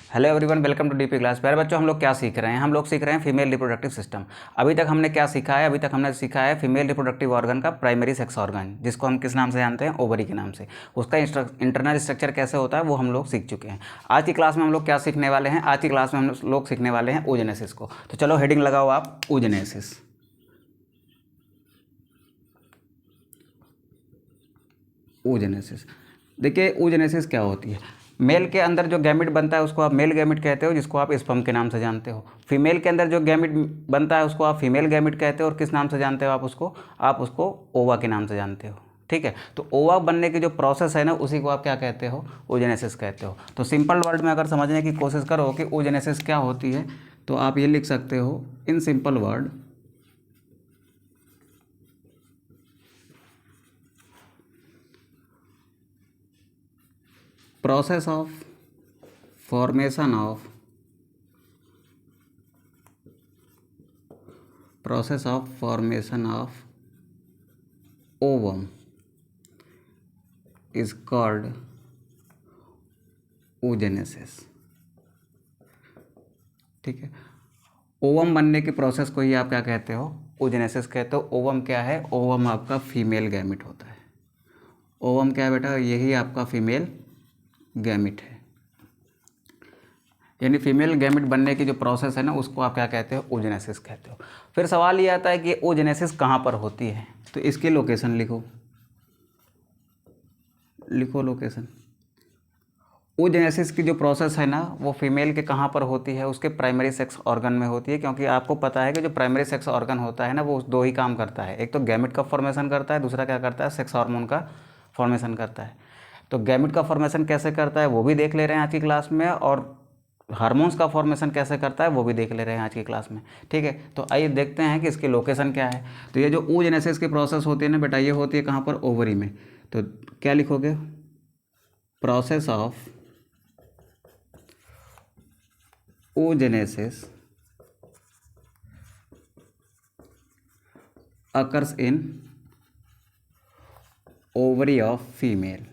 Hello everyone, welcome to DP class. प्यारे बच्चों, हम लोग क्या सीख रहे हैं? हम लोग सीख रहे हैं फीमेल रिप्रोडक्टिव सिस्टम। अभी तक हमने क्या सीखा है? अभी तक हमने सीखा है फीमेल रिप्रोडक्टिव ऑर्गन का प्राइमरी सेक्स ऑर्गन, जिसको हम किस नाम से जानते हैं? ओवरी के नाम से। उसका इंटरनल स्ट्रक्चर कैसे होता है वो हम लोग सीख चुके हैं। आज की क्लास में हम लोग क्या सीखने वाले हैं? आज की क्लास में हम लोग सीखने वाले हैं oogenesis को। तो चलो हेडिंग लगाओ आप, oogenesis। oogenesis देखिए, oogenesis क्या होती है? मेल के अंदर जो गैमिट बनता है उसको आप मेल गैमिट कहते हो, जिसको आप स्पर्म के नाम से जानते हो। फीमेल के अंदर जो गैमिट बनता है उसको आप फीमेल गैमिट कहते हो, और किस नाम से जानते हो आप उसको ओवा के नाम से जानते हो। ठीक है, तो ओवा बनने की जो प्रोसेस है ना, उसी को आप क्या कहते हो? oogenesis कहते हो। तो सिंपल वर्ड में अगर समझने की कोशिश करो कि oogenesis क्या होती है, तो आप ये लिख सकते हो in simple word, process of formation of ovum is called oogenesis। ठीक है, ओवम बनने की प्रोसेस को ही आप क्या कहते हो? oogenesis कहते हो। ओवम क्या है? ओवम आपका फीमेल गैमिट होता है। ओवम क्या है बेटा? यही आपका फीमेल गैमिट है, यानी फीमेल गैमिट बनने की जो प्रोसेस है ना, उसको आप क्या कहते हो? oogenesis कहते हो। फिर सवाल ये आता है कि oogenesis कहाँ पर होती है? तो इसकी लोकेशन लिखो लोकेशन। oogenesis की जो प्रोसेस है ना, वो फीमेल के कहाँ पर होती है? उसके प्राइमरी सेक्स ऑर्गन में होती है। क्योंकि आपको पता है कि जो प्राइमरी सेक्स ऑर्गन होता है ना, वो दो ही काम करता है। एक तो गैमिट का फॉर्मेशन करता है, दूसरा क्या करता है? सेक्स हार्मोन का फॉर्मेशन करता है। तो गैमिट का फॉर्मेशन कैसे करता है वो भी देख ले रहे हैं आज की क्लास में, और हार्मोन्स का फॉर्मेशन कैसे करता है वो भी देख ले रहे हैं आज की क्लास में। ठीक है, तो आइए देखते हैं कि इसकी लोकेशन क्या है। तो ये जो oogenesis की प्रोसेस होती है ना बेटा, ये होती है कहाँ पर? ओवरी में। तो क्या लिखोगे? Process of oogenesis occurs in ovary of female।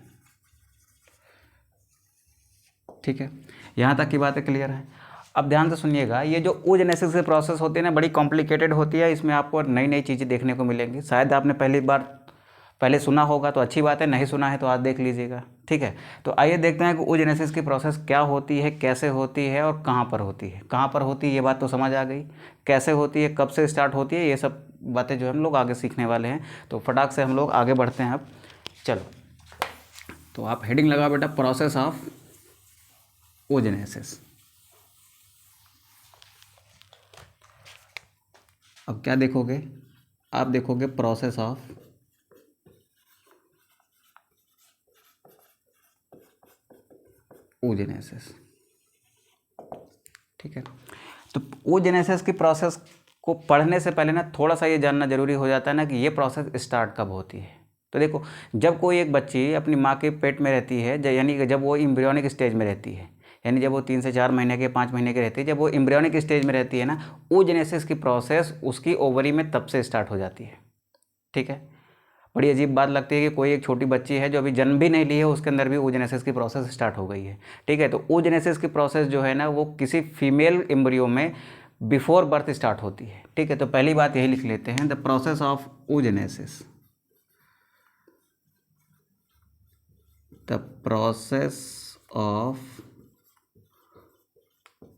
ठीक है, यहाँ तक की बातें क्लियर है। अब ध्यान से सुनिएगा, ये जो oogenesis की प्रोसेस होती है ना, बड़ी कॉम्प्लिकेटेड होती है। इसमें आपको नई नई चीज़ें देखने को मिलेंगी। शायद आपने पहले सुना होगा तो अच्छी बात है, नहीं सुना है तो आज देख लीजिएगा। ठीक है, तो आइए देखते हैं कि oogenesis की प्रोसेस क्या होती है, कैसे होती है और कहाँ पर होती है। कहाँ पर होती है ये बात तो समझ आ गई, कैसे होती है, कब से स्टार्ट होती है, ये सब बातें जो हम लोग आगे सीखने वाले हैं। तो फटाक से हम लोग आगे बढ़ते हैं अब। चलो, तो आप हेडिंग लगाओ बेटा, प्रोसेस ऑफ oogenesis। अब क्या देखोगे? आप देखोगे प्रोसेस ऑफ oogenesis। ठीक है, तो oogenesis की प्रोसेस को पढ़ने से पहले ना थोड़ा सा ये जानना जरूरी हो जाता है ना कि ये प्रोसेस स्टार्ट कब होती है। तो देखो, जब कोई एक बच्ची अपनी माँ के पेट में रहती है, यानी कि जब वो एम्ब्रियोनिक स्टेज में रहती है, यानी जब वो 3 से 4 महीने के 5 महीने की रहती है, जब वो एम्ब्रियोनिक स्टेज में रहती है ना, oogenesis की प्रोसेस उसकी ओवरी में तब से स्टार्ट हो जाती है। ठीक है, बड़ी अजीब बात लगती है कि कोई एक छोटी बच्ची है जो अभी जन्म भी नहीं ली है, उसके अंदर भी oogenesis की प्रोसेस स्टार्ट हो गई है। ठीक है, तो oogenesis की प्रोसेस जो है ना, वो किसी फीमेल एम्ब्रियो में बिफोर बर्थ स्टार्ट होती है। ठीक है, तो पहली बात यही लिख लेते हैं, the process of oogenesis। The process of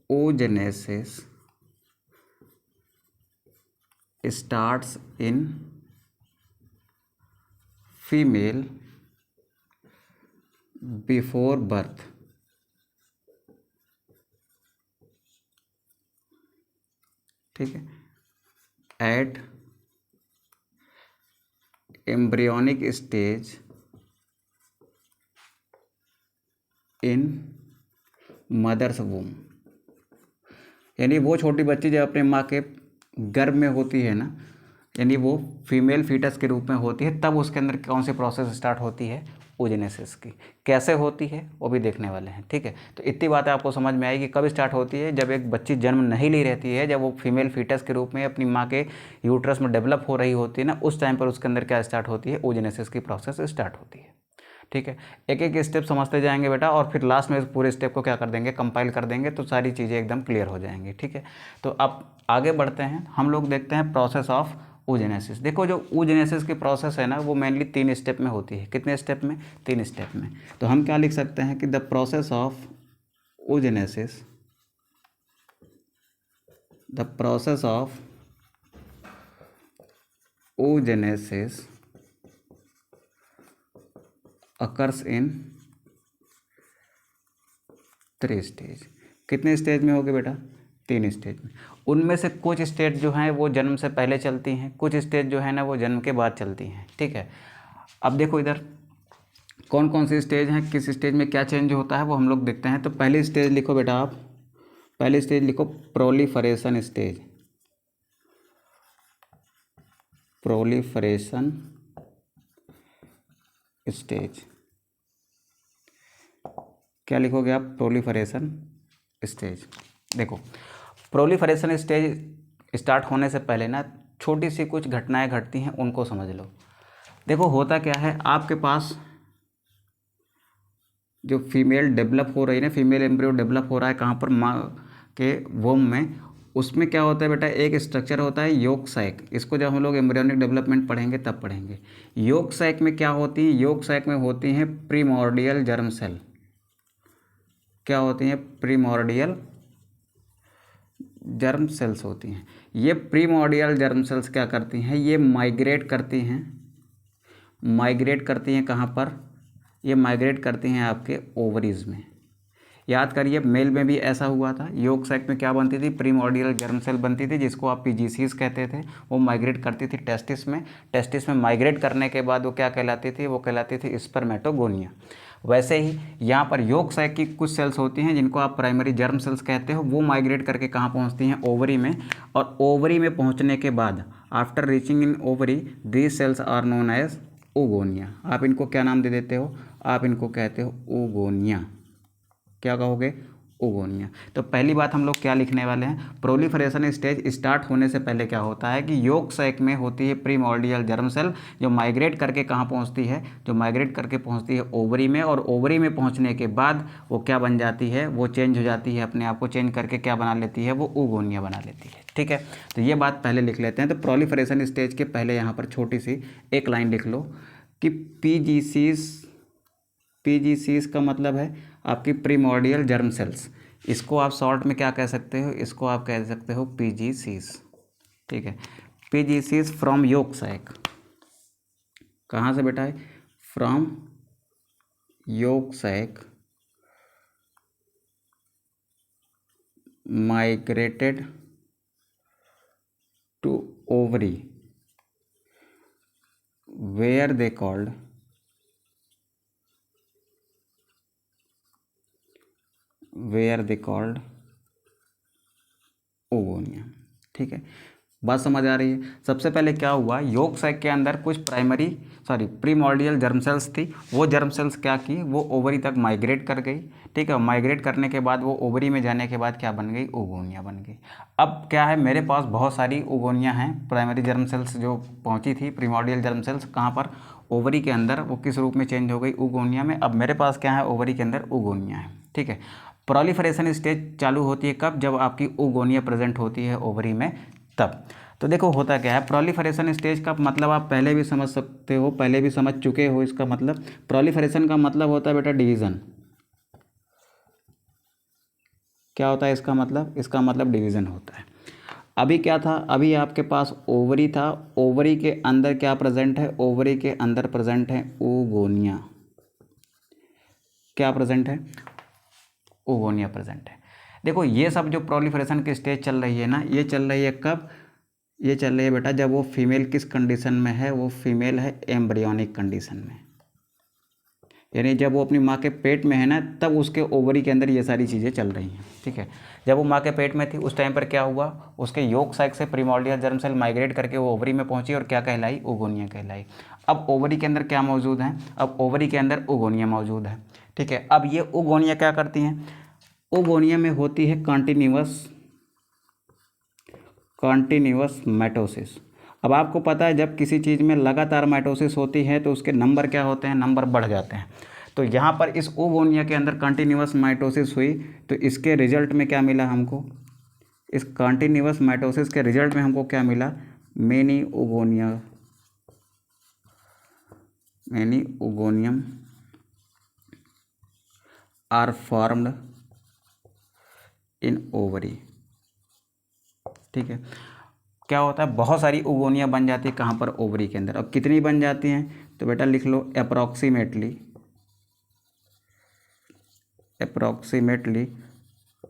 oogenesis starts in female before birth। ठीक है, एट एम्ब्रियोनिक स्टेज इन मदर्स वूम। यानी वो छोटी बच्ची जब अपने माँ के गर्भ में होती है ना, यानी वो फीमेल फीटस के रूप में होती है, तब उसके अंदर कौन सी प्रोसेस स्टार्ट होती है? oogenesis की। कैसे होती है वो भी देखने वाले हैं। ठीक है, तो इतनी बातें आपको समझ में आएगी। कब स्टार्ट होती है? जब एक बच्ची जन्म नहीं ली रहती है, जब वो फीमेल फीटस के रूप में अपनी माँ के यूट्रस में डेवलप हो रही होती है ना, उस टाइम पर उसके अंदर क्या स्टार्ट होती है? oogenesis की प्रोसेस स्टार्ट होती है। ठीक है, एक एक स्टेप समझते जाएंगे बेटा, और फिर लास्ट में इस पूरे स्टेप को क्या कर देंगे, कंपाइल कर देंगे, तो सारी चीज़ें एकदम क्लियर हो जाएंगी। ठीक है, तो अब आगे बढ़ते हैं, हम लोग देखते हैं प्रोसेस ऑफ oogenesis। देखो जो oogenesis की प्रोसेस है ना, वो मेनली 3 स्टेप में होती है। कितने स्टेप में? 3 स्टेप में। तो हम क्या लिख सकते हैं कि the process of oogenesis, the process of oogenesis occurs in 3 stage. कितने स्टेज में होगे बेटा? 3 स्टेज में। उनमें से कुछ स्टेज जो हैं वो जन्म से पहले चलती हैं, कुछ स्टेज जो है ना वो जन्म के बाद चलती हैं। ठीक है, अब देखो इधर कौन कौन सी स्टेज हैं, किस स्टेज में क्या चेंज होता है वो हम लोग देखते हैं। तो पहली स्टेज लिखो बेटा, आप पहली स्टेज लिखो प्रोलिफरेशन स्टेज। प्रोलिफरेशन स्टेज, क्या लिखोगे आप? Proliferation stage. देखो प्रोलिफरेशन स्टेज स्टार्ट होने से पहले ना छोटी सी कुछ घटनाएं घटती हैं, उनको समझ लो। देखो होता क्या है, आपके पास जो फीमेल डेवलप हो रही है ना, फीमेल एम्ब्रियो डेवलप हो रहा है कहाँ पर? माँ के वोम में। उसमें क्या होता है बेटा, एक स्ट्रक्चर होता है योग सैक। इसको जब हम लोग एम्ब्रियोनिक डेवलपमेंट पढ़ेंगे तब पढ़ेंगे। योग सैक में क्या होती है? योग सैक में होती हैं प्रीमोर्डियल जर्म सेल। क्या होती हैं? प्रीमोर्डियल जर्म सेल्स होती हैं। ये प्रीमोर्डियल जर्म सेल्स क्या करती हैं? ये माइग्रेट करती हैं। माइग्रेट करती हैं कहाँ पर? ये माइग्रेट करती हैं आपके ओवरीज में। याद करिए मेल में भी ऐसा हुआ था। योग सैक में क्या बनती थी? प्रीमोर्डियल जर्म सेल बनती थी, जिसको आप पीजीसीज कहते थे। वो माइग्रेट करती थी टेस्टिस में। टेस्टिस में माइग्रेट करने के बाद वो क्या कहलाती थी? वो कहलाती थी स्पर्मेटोगोनिया। वैसे ही यहाँ पर योग सैक की कुछ सेल्स होती हैं जिनको आप प्राइमरी जर्म सेल्स कहते हो। वो माइग्रेट करके कहाँ पहुँचती हैं? ओवरी में। और ओवरी में पहुँचने के बाद after reaching in ovary these cells are known as oogonia। आप इनको क्या नाम दे देते हो? आप इनको कहते हो oogonia। क्या कहोगे? oogonia। तो पहली बात हम लोग क्या लिखने वाले हैं? प्रोलिफरेशन स्टेज स्टार्ट होने से पहले क्या होता है कि योग सैक में होती है प्रीमोर्डियल जर्म सेल, जो माइग्रेट करके कहाँ पहुँचती है? जो माइग्रेट करके पहुँचती है ओवरी में। और ओवरी में पहुँचने के बाद वो क्या बन जाती है? वो चेंज हो जाती है, अपने आप को चेंज करके क्या बना लेती है? वो oogonia बना लेती है। ठीक है, तो ये बात पहले लिख लेते हैं। तो प्रोलिफरेशन स्टेज के पहले यहाँ पर छोटी सी एक लाइन लिख लो कि पीजीसीज का मतलब है आपकी प्रीमोर्डियल जर्म सेल्स। इसको आप शॉर्ट में क्या कह सकते हो? इसको आप कह सकते हो पीजीसीज। ठीक है, पीजीसीज फ्रॉम योग सैक। कहाँ से बेटा है? From yolk sac migrated to ovary where they called oogonia। ठीक है, बात समझ आ रही है? सबसे पहले क्या हुआ, योग सैक के अंदर कुछ प्रीमोर्डियल जर्म सेल्स थी। वो जर्म सेल्स क्या की? वो ओवरी तक माइग्रेट कर गई। ठीक है, माइग्रेट करने के बाद वो ओवरी में जाने के बाद क्या बन गई? oogonia बन गई। अब क्या है, मेरे पास बहुत सारी oogonia हैं। प्राइमरी जर्म सेल्स जो पहुंची थी, प्रीमोर्डियल जर्म सेल्स कहाँ पर? ओवरी के अंदर। वो किस रूप में चेंज हो गई? oogonia में। अब मेरे पास क्या है? ओवरी के अंदर oogonia है। ठीक है, प्रोलिफरेशन स्टेज चालू होती है कब? जब आपकी oogonia प्रेजेंट होती है ओवरी में, तब। तो देखो होता क्या है, प्रोलिफरेशन स्टेज का मतलब आप पहले भी समझ सकते हो, पहले भी समझ चुके हो। इसका मतलब प्रोलिफरेशन का मतलब होता है बेटा डिवीज़न। क्या होता है इसका मतलब? इसका मतलब डिवीज़न होता है। अभी क्या था? अभी आपके पास ओवरी था। ओवरी के अंदर क्या प्रेजेंट है? ओवरी के अंदर प्रेजेंट है oogonia। क्या प्रेजेंट है? oogonia प्रेजेंट है। देखो ये सब जो प्रोलिफरेशन की स्टेज चल रही है ना, ये चल रही है कब? ये चल रही है बेटा जब वो फीमेल किस कंडीशन में है? वो फीमेल है एम्ब्रियोनिक कंडीशन में। यानी जब वो अपनी माँ के पेट में है ना, तब उसके ओवरी के अंदर ये सारी चीज़ें चल रही हैं। ठीक है, जब वो माँ के पेट में थी उस टाइम पर क्या हुआ? उसके योग सैक से प्रीमोर्डियल जर्म सेल माइग्रेट करके वो ओवरी में पहुंची और क्या कहलाई? oogonia कहलाई। अब ओवरी के अंदर क्या मौजूद है? अब ओवरी के अंदर oogonia मौजूद है। ठीक है, अब ये oogonia क्या करती हैं? oogonia में होती है कॉन्टिन्यूअस माइटोसिस। अब आपको पता है जब किसी चीज़ में लगातार माइटोसिस होती है तो उसके नंबर क्या होते हैं, नंबर बढ़ जाते हैं। तो यहाँ पर इस ओगोनिया के अंदर कंटिन्यूअस माइटोसिस हुई तो इसके रिजल्ट में क्या मिला हमको, इस कंटिन्यूअस माइटोसिस के रिजल्ट में हमको क्या मिला, many oogonium are formed in ovary. ठीक है, क्या होता है, बहुत सारी ओगोनिया बन जाती है कहाँ पर, ओवरी के अंदर। अब कितनी बन जाती हैं, तो बेटा लिख लो approximately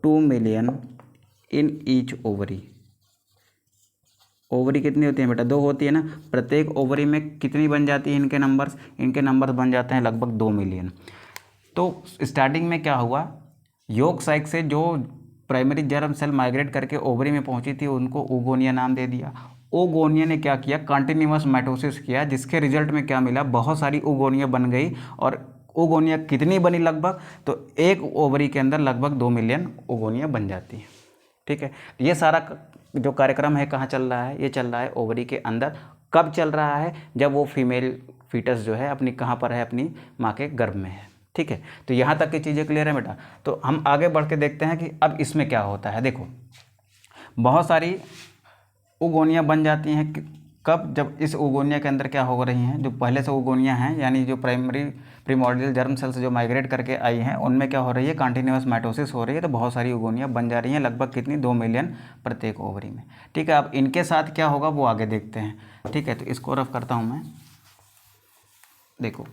2 million in each ovary. Ovary कितनी होती है बेटा, 2 होती है ना, प्रत्येक ओवरी में कितनी बन जाती है, इनके नंबर्स बन जाते हैं लगभग 2 मिलियन। तो स्टार्टिंग में क्या हुआ, योग साइक से जो प्राइमरी जर्म सेल माइग्रेट करके ओवरी में पहुंची थी उनको ओगोनिया नाम दे दिया। ओगोनिया ने क्या किया, कंटिन्यूअस माइटोसिस किया, जिसके रिजल्ट में क्या मिला, बहुत सारी ओगोनिया बन गई। और ओगोनिया कितनी बनी लगभग, तो एक ओवरी के अंदर लगभग 2 मिलियन ओगोनिया बन जाती है। ठीक है, ये सारा जो कार्यक्रम है कहाँ चल रहा है, ये चल रहा है ओवरी के अंदर। कब चल रहा है, जब वो फीमेल फीटस जो है अपनी कहाँ पर है, अपनी माँ के गर्भ में है। ठीक है, तो यहाँ तक की चीज़ें क्लियर है बेटा। तो हम आगे बढ़ के देखते हैं कि अब इसमें क्या होता है। देखो बहुत सारी ओगोनिया बन जाती हैं कब, जब इस ओगोनिया के अंदर क्या हो रही हैं, जो पहले से ओगोनिया हैं यानी जो प्रीमोर्डियल जर्म सेल से जो माइग्रेट करके आई हैं उनमें क्या हो रही है, कंटिन्यूअस माइटोसिस हो रही है। तो बहुत सारी ओगोनिया बन जा रही हैं, लगभग कितनी, 2 मिलियन प्रत्येक ओवरी में। ठीक है, अब इनके साथ क्या होगा वो आगे देखते हैं। ठीक है, तो इसको रफ करता हूँ मैं। देखो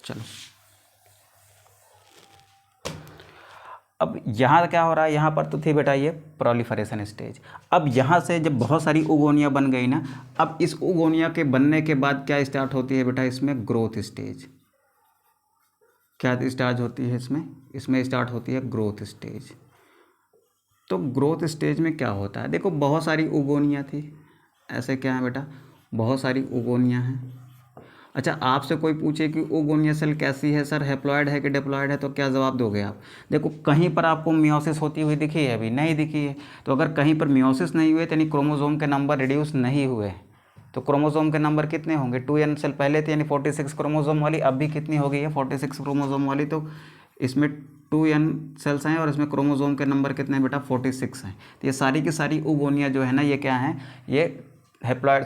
चलो, अब यहाँ क्या हो रहा है, यहाँ पर तो थी बेटा ये प्रोलिफरेशन स्टेज। अब यहाँ से जब बहुत सारी ओगोनिया बन गई ना, अब इस ओगोनिया के बनने के बाद क्या स्टार्ट होती है बेटा, इसमें ग्रोथ स्टेज। क्या स्टार्ट होती है इसमें स्टार्ट होती है ग्रोथ स्टेज। तो ग्रोथ स्टेज में क्या होता है, देखो बहुत सारी ओगोनिया थी, ऐसे क्या है बेटा, बहुत सारी ओगोनिया हैं। अच्छा, आपसे कोई पूछे कि ओगोनिया सेल कैसी है सर, हैप्लॉइड है कि डिप्लॉइड है, तो क्या जवाब दोगे आप। देखो कहीं पर आपको मियोसिस होती हुई दिखी है, अभी नहीं दिखी है। तो अगर कहीं पर मियोसिस नहीं हुए तो यानी क्रोमोसोम के नंबर रिड्यूस नहीं हुए। तो क्रोमोसोम के नंबर कितने होंगे, 2n सेल पहले थे यानी 46 क्रोमोसोम वाली, अब भी कितनी हो गई है, 46 क्रोमोसोम वाली। तो इसमें 2n सेल्स हैं और इसमें क्रोमोसोम के नंबर कितने हैं बेटा, 46 हैं। तो ये सारी की सारी ओगोनिया जो है ना, ये क्या हैं, ये डिप्लॉयड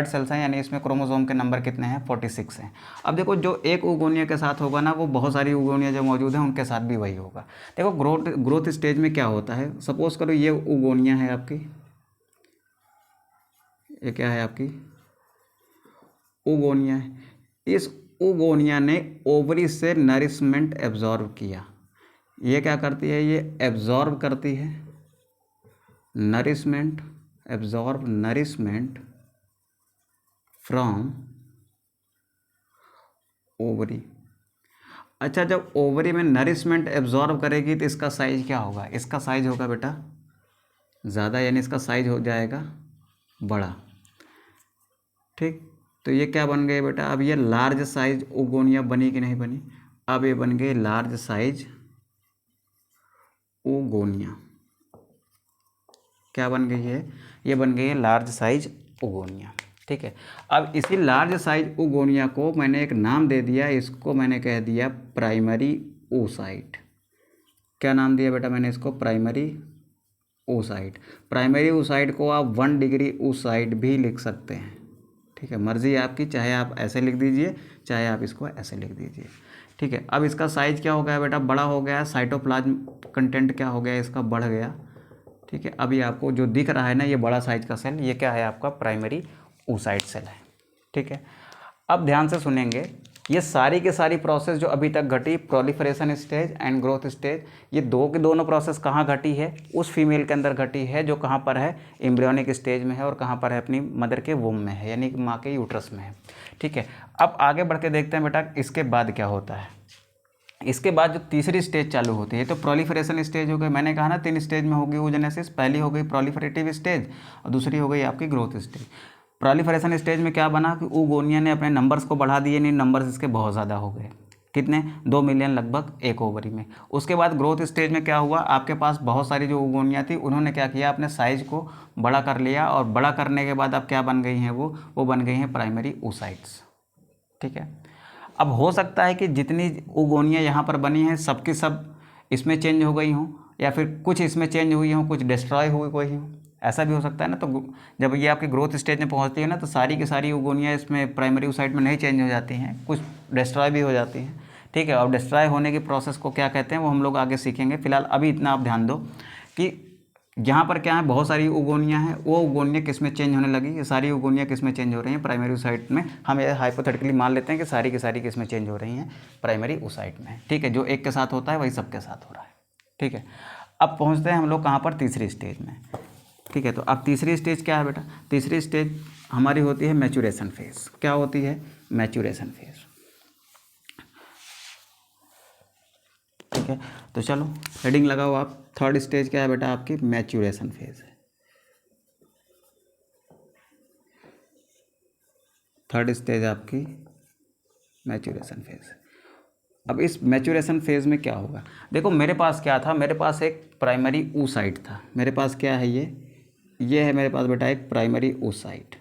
सेल्स हैं, यानी इसमें क्रोमोसोम के नंबर कितने हैं, 46 हैं। अब देखो जो एक ओगोनिया के साथ होगा ना, वो बहुत सारी ओगोनिया जो मौजूद हैं उनके साथ भी वही होगा। देखो ग्रोथ स्टेज में क्या होता है, सपोज करो ये ओगोनिया है आपकी, ये क्या है आपकी ओगोनिया है। इस ओगोनिया ने ओवरी से नरिशमेंट एब्जॉर्ब किया। ये क्या करती है, ये एब्जॉर्ब करती है नरिशमेंट फ्रॉम ओवरी। अच्छा, जब ओवरी में नरिशमेंट एब्जॉर्ब करेगी तो इसका साइज क्या होगा, इसका साइज होगा बेटा ज़्यादा, यानी इसका साइज हो जाएगा बड़ा। ठीक, तो ये क्या बन गए बेटा, अब ये लार्ज साइज ओगोनिया बनी कि नहीं बनी, अब ये बन गए लार्ज साइज ओगोनिया। क्या बन गई है, ये बन गई है लार्ज साइज ओगोनिया। ठीक है, अब इसी लार्ज साइज ओगोनिया को मैंने एक नाम दे दिया, इसको मैंने कह दिया प्राइमरी oocyte। क्या नाम दिया बेटा मैंने इसको, प्राइमरी oocyte। प्राइमरी oocyte को आप 1 डिग्री oocyte भी लिख सकते हैं। ठीक है, मर्जी है आपकी, चाहे आप ऐसे लिख दीजिए चाहे आप इसको ऐसे लिख दीजिए। ठीक है, अब इसका साइज क्या हो गया बेटा, बड़ा हो गया, साइटोप्लाज्म कंटेंट क्या हो गया इसका, बढ़ गया। ठीक है, अभी आपको जो दिख रहा है ना ये बड़ा साइज का सेल, ये क्या है आपका प्राइमरी oocyte सेल है। ठीक है, अब ध्यान से सुनेंगे, ये सारी के सारी प्रोसेस जो अभी तक घटी, proliferation stage and growth stage, ये दोनों प्रोसेस कहाँ घटी है, उस फीमेल के अंदर घटी है जो कहाँ पर है, एम्ब्रियोनिक स्टेज में है और कहाँ पर है, अपनी मदर के वुम में है, यानी कि माँ के यूट्रस में है। ठीक है, अब आगे बढ़ के देखते हैं बेटा इसके बाद क्या होता है। इसके बाद जो तीसरी स्टेज चालू होती है, तो प्रोलिफरेशन स्टेज हो गई, मैंने कहा ना 3 स्टेज में होगी oogenesis, पहली हो गई प्रोलिफरेटिव स्टेज और दूसरी हो गई आपकी ग्रोथ स्टेज। प्रोलिफरेशन स्टेज में क्या बना कि ओगोनिया ने अपने नंबर्स को बढ़ा दिए, नहीं नंबर्स इसके बहुत ज़्यादा हो गए। कितने 2 मिलियन लगभग एक ओवरी में। उसके बाद ग्रोथ स्टेज में क्या हुआ, आपके पास बहुत सारी जो ओगोनिया थी उन्होंने क्या किया, अपने साइज को बड़ा कर लिया और बड़ा करने के बाद अब क्या बन गई हैं वो बन गई हैं प्राइमरी oocytes। ठीक है, अब हो सकता है कि जितनी ओगोनिया यहाँ पर बनी हैं सबकी सब इसमें चेंज हो गई हों या फिर कुछ इसमें चेंज हुई हों, कुछ डिस्ट्रॉय हुई कोई हो, ऐसा भी हो सकता है ना। तो जब ये आपकी ग्रोथ स्टेज में पहुंचती है ना तो सारी की सारी ओगोनिया इसमें प्राइमरी oocyte में नहीं चेंज हो जाती हैं, कुछ डिस्ट्रॉय भी हो जाती हैं। ठीक है, और डिस्ट्रॉय होने की प्रोसेस को क्या कहते हैं वो हम लोग आगे सीखेंगे। फिलहाल अभी इतना आप ध्यान दो कि यहाँ पर क्या है, बहुत सारी ओगोनिया हैं, वो ओगोनिया किस में चेंज होने लगी, ये सारी ओगोनिया किस में चेंज हो रही हैं, प्राइमरी oocyte में। हम ये हाइपोथेटिकली मान लेते हैं कि सारी की सारी किस में चेंज हो रही हैं, प्राइमरी oocyte में। ठीक है, जो एक के साथ होता है वही सबके साथ हो रहा है। ठीक है, अब पहुँचते हैं हम लोग कहाँ पर, तीसरी स्टेज में। ठीक है, तो अब तीसरी स्टेज क्या है बेटा, तीसरी स्टेज हमारी होती है मैच्योरेशन फेज। क्या होती है, मैच्योरेशन फेज। ठीक है, तो चलो हेडिंग लगाओ आप, थर्ड स्टेज क्या है बेटा आपकी, मैच्योरेशन फेज है। थर्ड स्टेज आपकी मैच्योरेशन फेज। अब इस मैच्योरेशन फेज में क्या होगा, देखो मेरे पास क्या था, मेरे पास एक प्राइमरी oocyte था। मेरे पास क्या है, ये है मेरे पास बेटा एक प्राइमरी oocyte।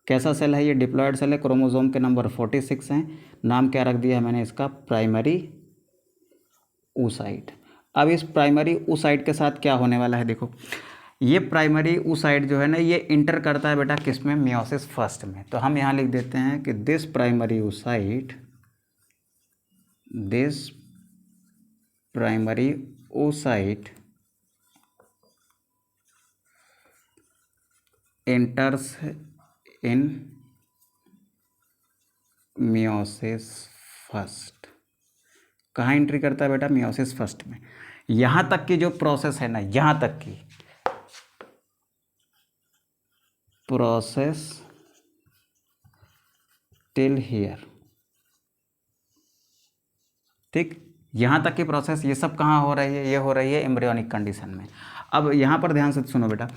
कैसा सेल है ये, डिप्लॉयड सेल है, क्रोमोसोम के नंबर 46 हैं। नाम क्या रख दिया है मैंने इसका, प्राइमरी oocyte। अब इस प्राइमरी oocyte के साथ क्या होने वाला है, देखो ये प्राइमरी oocyte जो है ना ये इंटर करता है बेटा किस में, मियोसिस फर्स्ट में। तो हम यहाँ लिख देते हैं कि this primary oocyte enters in meiosis first. कहाँ एंट्री करता है बेटा, मियोसिस फर्स्ट में। यहाँ तक की जो प्रोसेस है ना, यहाँ तक की प्रोसेस टिल हियर, ठीक, यहाँ तक की प्रोसेस ये सब कहाँ हो रही है, ये हो रही है एम्ब्रियोनिक कंडीशन में। अब यहाँ पर ध्यान से सुनो बेटा,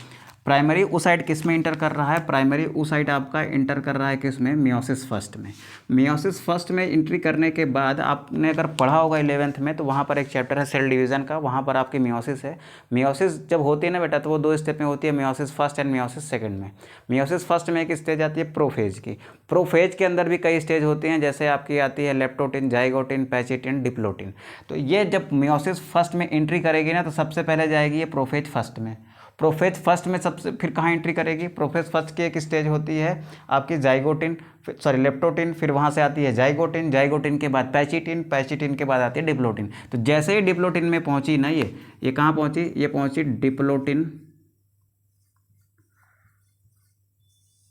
प्राइमरी oocyte किस में इंटर कर रहा है, प्राइमरी oocyte आपका इंटर कर रहा है किस में, मियोसिस फर्स्ट में। मियोसिस फर्स्ट में एंट्री करने के बाद आपने अगर पढ़ा होगा 11th में तो वहाँ पर एक चैप्टर है सेल डिवीज़न का, वहाँ पर आपकी मियोसिस है। मियोसिस जब होती है ना बेटा तो वो 2 स्टेप में होती है, meiosis first and meiosis second में। मियोसिस फर्स्ट में एक स्टेज आती है प्रोफेज की। प्रोफेज के अंदर भी कई स्टेज होती हैं, जैसे आपकी आती है लेप्टोटिन, जाइगोटिन, पैचिटिन, डिप्लोटिन। तो ये जब मियोसिस फर्स्ट में एंट्री करेगी ना तो सबसे पहले जाएगी ये प्रोफेज फर्स्ट में। प्रोफेज फर्स्ट में सबसे फिर कहाँ एंट्री करेगी, प्रोफेज फर्स्ट की एक स्टेज होती है आपकी जाइगोटिन, सॉरी लेप्टोटिन, फिर वहाँ से आती है जाइगोटिन, जाइगोटिन के बाद पैचिटिन, पैचिटिन के बाद आती है डिप्लोटिन। तो जैसे ही डिप्लोटिन में पहुँची ना ये कहाँ पहुँची, ये पहुँची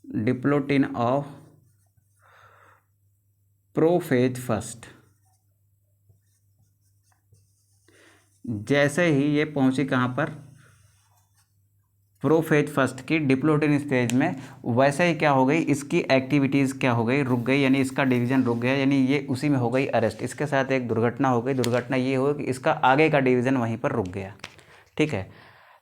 डिप्लोटिन ऑफ प्रोफेज फर्स्ट। जैसे ही ये पहुँची कहाँ पर, प्रोफेज फर्स्ट की डिप्लोटिन स्टेज में, वैसे ही क्या हो गई, इसकी एक्टिविटीज़ क्या हो गई, रुक गई, यानी इसका डिवीज़न रुक गया, यानी ये उसी में हो गई अरेस्ट। इसके साथ एक दुर्घटना हो गई, दुर्घटना ये हो कि इसका आगे का डिवीज़न वहीं पर रुक गया। ठीक है,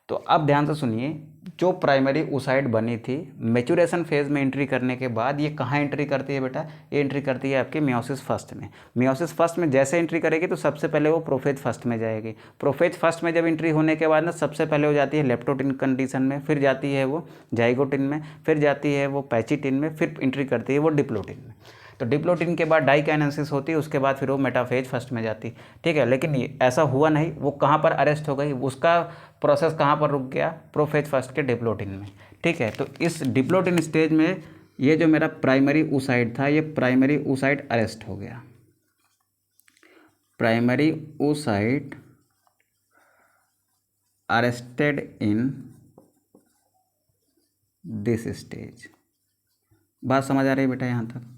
तो अब ध्यान से सुनिए, जो प्राइमरी oocyte बनी थी मैच्योरेशन फेज में एंट्री करने के बाद ये कहाँ एंट्री करती है बेटा, ये एंट्री करती है आपके मियोसिस फर्स्ट में। मियोसिस फर्स्ट में जैसे एंट्री करेगी तो सबसे पहले वो प्रोफेज फर्स्ट में जाएगी। प्रोफेज फर्स्ट में जब एंट्री होने के बाद ना सबसे पहले हो जाती है लेप्टोटिन कंडीशन में, फिर जाती है वो जाइगोटिन में, फिर जाती है वो पैचिटिन में, फिर एंट्री करती है वो डिप्लोटिन में। तो डिप्लोटिन के बाद डाइकाइनेसिस होती है, उसके बाद फिर वो मेटाफेज फर्स्ट में जाती। ठीक है, लेकिन ये ऐसा हुआ नहीं, वो कहाँ पर अरेस्ट हो गई, उसका प्रोसेस कहाँ पर रुक गया, प्रोफेज फर्स्ट के डिप्लोटिन में। ठीक है, तो इस डिप्लोटिन स्टेज में ये जो मेरा प्राइमरी oocyte था, ये प्राइमरी oocyte अरेस्ट हो गया। Primary oocyte arrested in this stage. बात समझ आ रही है बेटा यहाँ तक।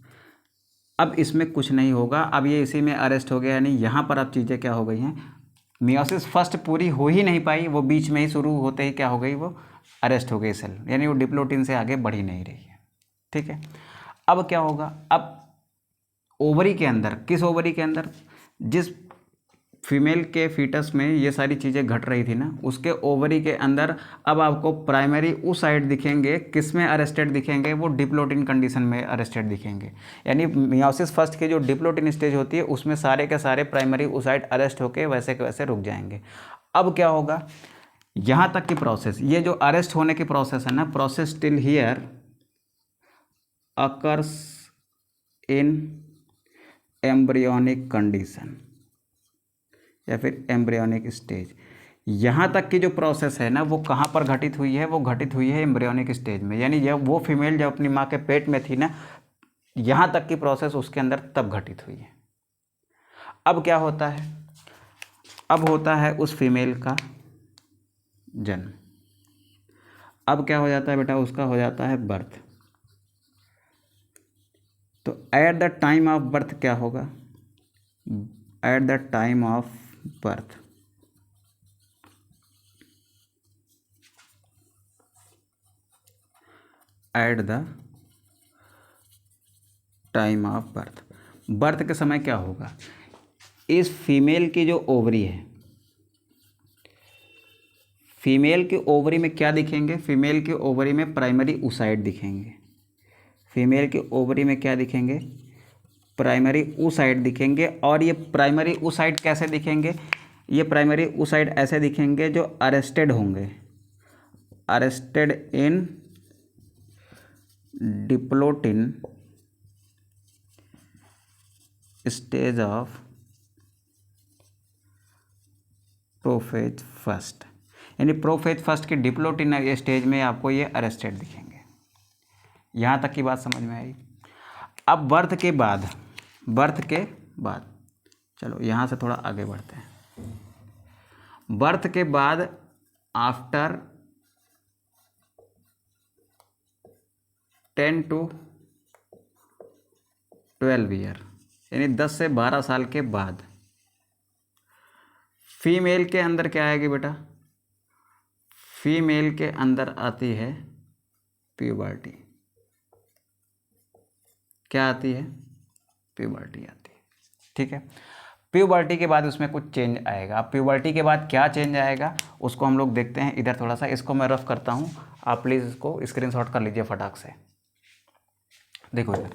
अब इसमें कुछ नहीं होगा, अब ये इसी में अरेस्ट हो गया, यानी यहाँ पर अब चीज़ें क्या हो गई हैं, मियोसिस फर्स्ट पूरी हो ही नहीं पाई, वो बीच में ही शुरू होते ही क्या हो गई, वो अरेस्ट हो गई सेल, यानी वो डिप्लोटिन से आगे बढ़ ही नहीं रही है। ठीक है, अब क्या होगा, अब ओवरी के अंदर, किस ओवरी के अंदर, जिस फीमेल के फीटस में ये सारी चीज़ें घट रही थी ना, उसके ओवरी के अंदर अब आपको प्राइमरी oocyte दिखेंगे, किस में अरेस्टेड दिखेंगे, वो डिप्लोटिन कंडीशन में अरेस्टेड दिखेंगे। यानी मियोसिस फर्स्ट की जो डिप्लोटिन स्टेज होती है उसमें सारे के सारे प्राइमरी oocyte अरेस्ट होके वैसे के वैसे रुक जाएंगे। अब क्या होगा, यहाँ तक की प्रोसेस, ये जो अरेस्ट होने की प्रोसेस है ना, process till here occurs in embryonic condition या फिर एम्ब्रियोनिक स्टेज। यहाँ तक की जो प्रोसेस है ना वो कहाँ पर घटित हुई है, वो घटित हुई है एम्ब्रियोनिक स्टेज में। यानी जब वो फीमेल जब अपनी माँ के पेट में थी ना, यहाँ तक की प्रोसेस उसके अंदर तब घटित हुई है। अब क्या होता है, अब होता है उस फीमेल का जन्म। अब क्या हो जाता है बेटा, उसका हो जाता है बर्थ। तो at the time of birth क्या होगा, at the time of birth at the time of birth, birth के समय क्या होगा, इस फीमेल की जो ओवरी है, फीमेल की ओवरी में क्या दिखेंगे, फीमेल की ओवरी में प्राइमरी oocyte दिखेंगे। फीमेल की ओवरी में क्या दिखेंगे, प्राइमरी oocyte दिखेंगे। और ये प्राइमरी oocyte कैसे दिखेंगे, ये प्राइमरी oocyte ऐसे दिखेंगे जो अरेस्टेड होंगे, arrested in diplotene stage of prophase first. यानी प्रोफेज फर्स्ट की डिप्लोटिन स्टेज में आपको ये अरेस्टेड दिखेंगे। यहाँ तक की बात समझ में आई। अब बर्थ के बाद, बर्थ के बाद चलो यहाँ से थोड़ा आगे बढ़ते हैं। बर्थ के बाद आफ्टर 10 to 12 ईयर, यानी 10 से 12 साल के बाद फीमेल के अंदर क्या आएगी बेटा, फीमेल के अंदर आती है प्यूबर्टी। क्या आती है, प्यूबर्टी आती है। ठीक है, प्यूबर्टी के बाद उसमें कुछ चेंज आएगा। अब प्यूबर्टी के बाद क्या चेंज आएगा उसको हम लोग देखते हैं। इधर थोड़ा सा इसको मैं रफ करता हूँ, आप प्लीज़ इसको स्क्रीनशॉट कर लीजिए फटाक से। देखो इधर,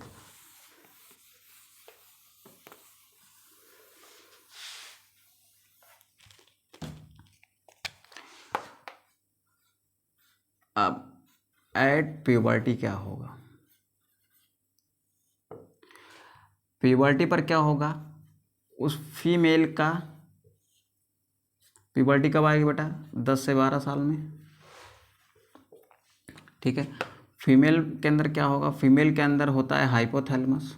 अब एट प्यूबर्टी क्या होगा, प्यूबर्टी पर क्या होगा, उस फीमेल का प्यूबर्टी कब आएगी बेटा, 10 से 12 साल में। ठीक है, फीमेल के अंदर क्या होगा, फीमेल के अंदर होता है हाइपोथैलेमस।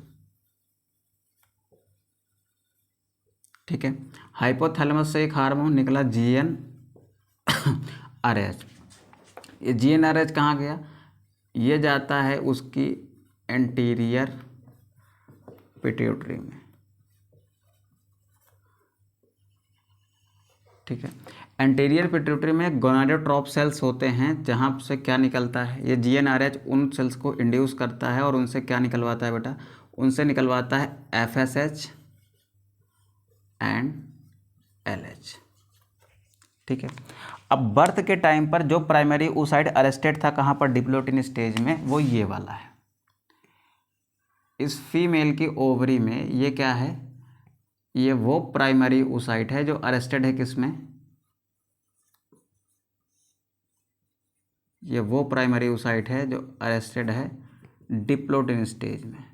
ठीक है, हाइपोथैलेमस से एक हार्मोन निकला GnRH। ये GnRH कहाँ गया, ये जाता है उसकी एंटीरियर पिट्यूटरी में। ठीक है, एंटीरियर पिट्यूटरी में गोनाडोट्रोप सेल्स होते हैं, जहाँ से क्या निकलता है, ये GnRH उन सेल्स को इंड्यूस करता है और उनसे क्या निकलवाता है बेटा, उनसे निकलवाता है FSH एंड LH। ठीक है, अब बर्थ के टाइम पर जो प्राइमरी oocyte अरेस्टेड था कहाँ पर, डिप्लोटिन स्टेज में, वो ये वाला है। इस फीमेल की ओवरी में ये क्या है, ये वो प्राइमरी oocyte है जो अरेस्टेड है किसमें, ये वो प्राइमरी oocyte है जो अरेस्टेड है डिप्लोटिन स्टेज में।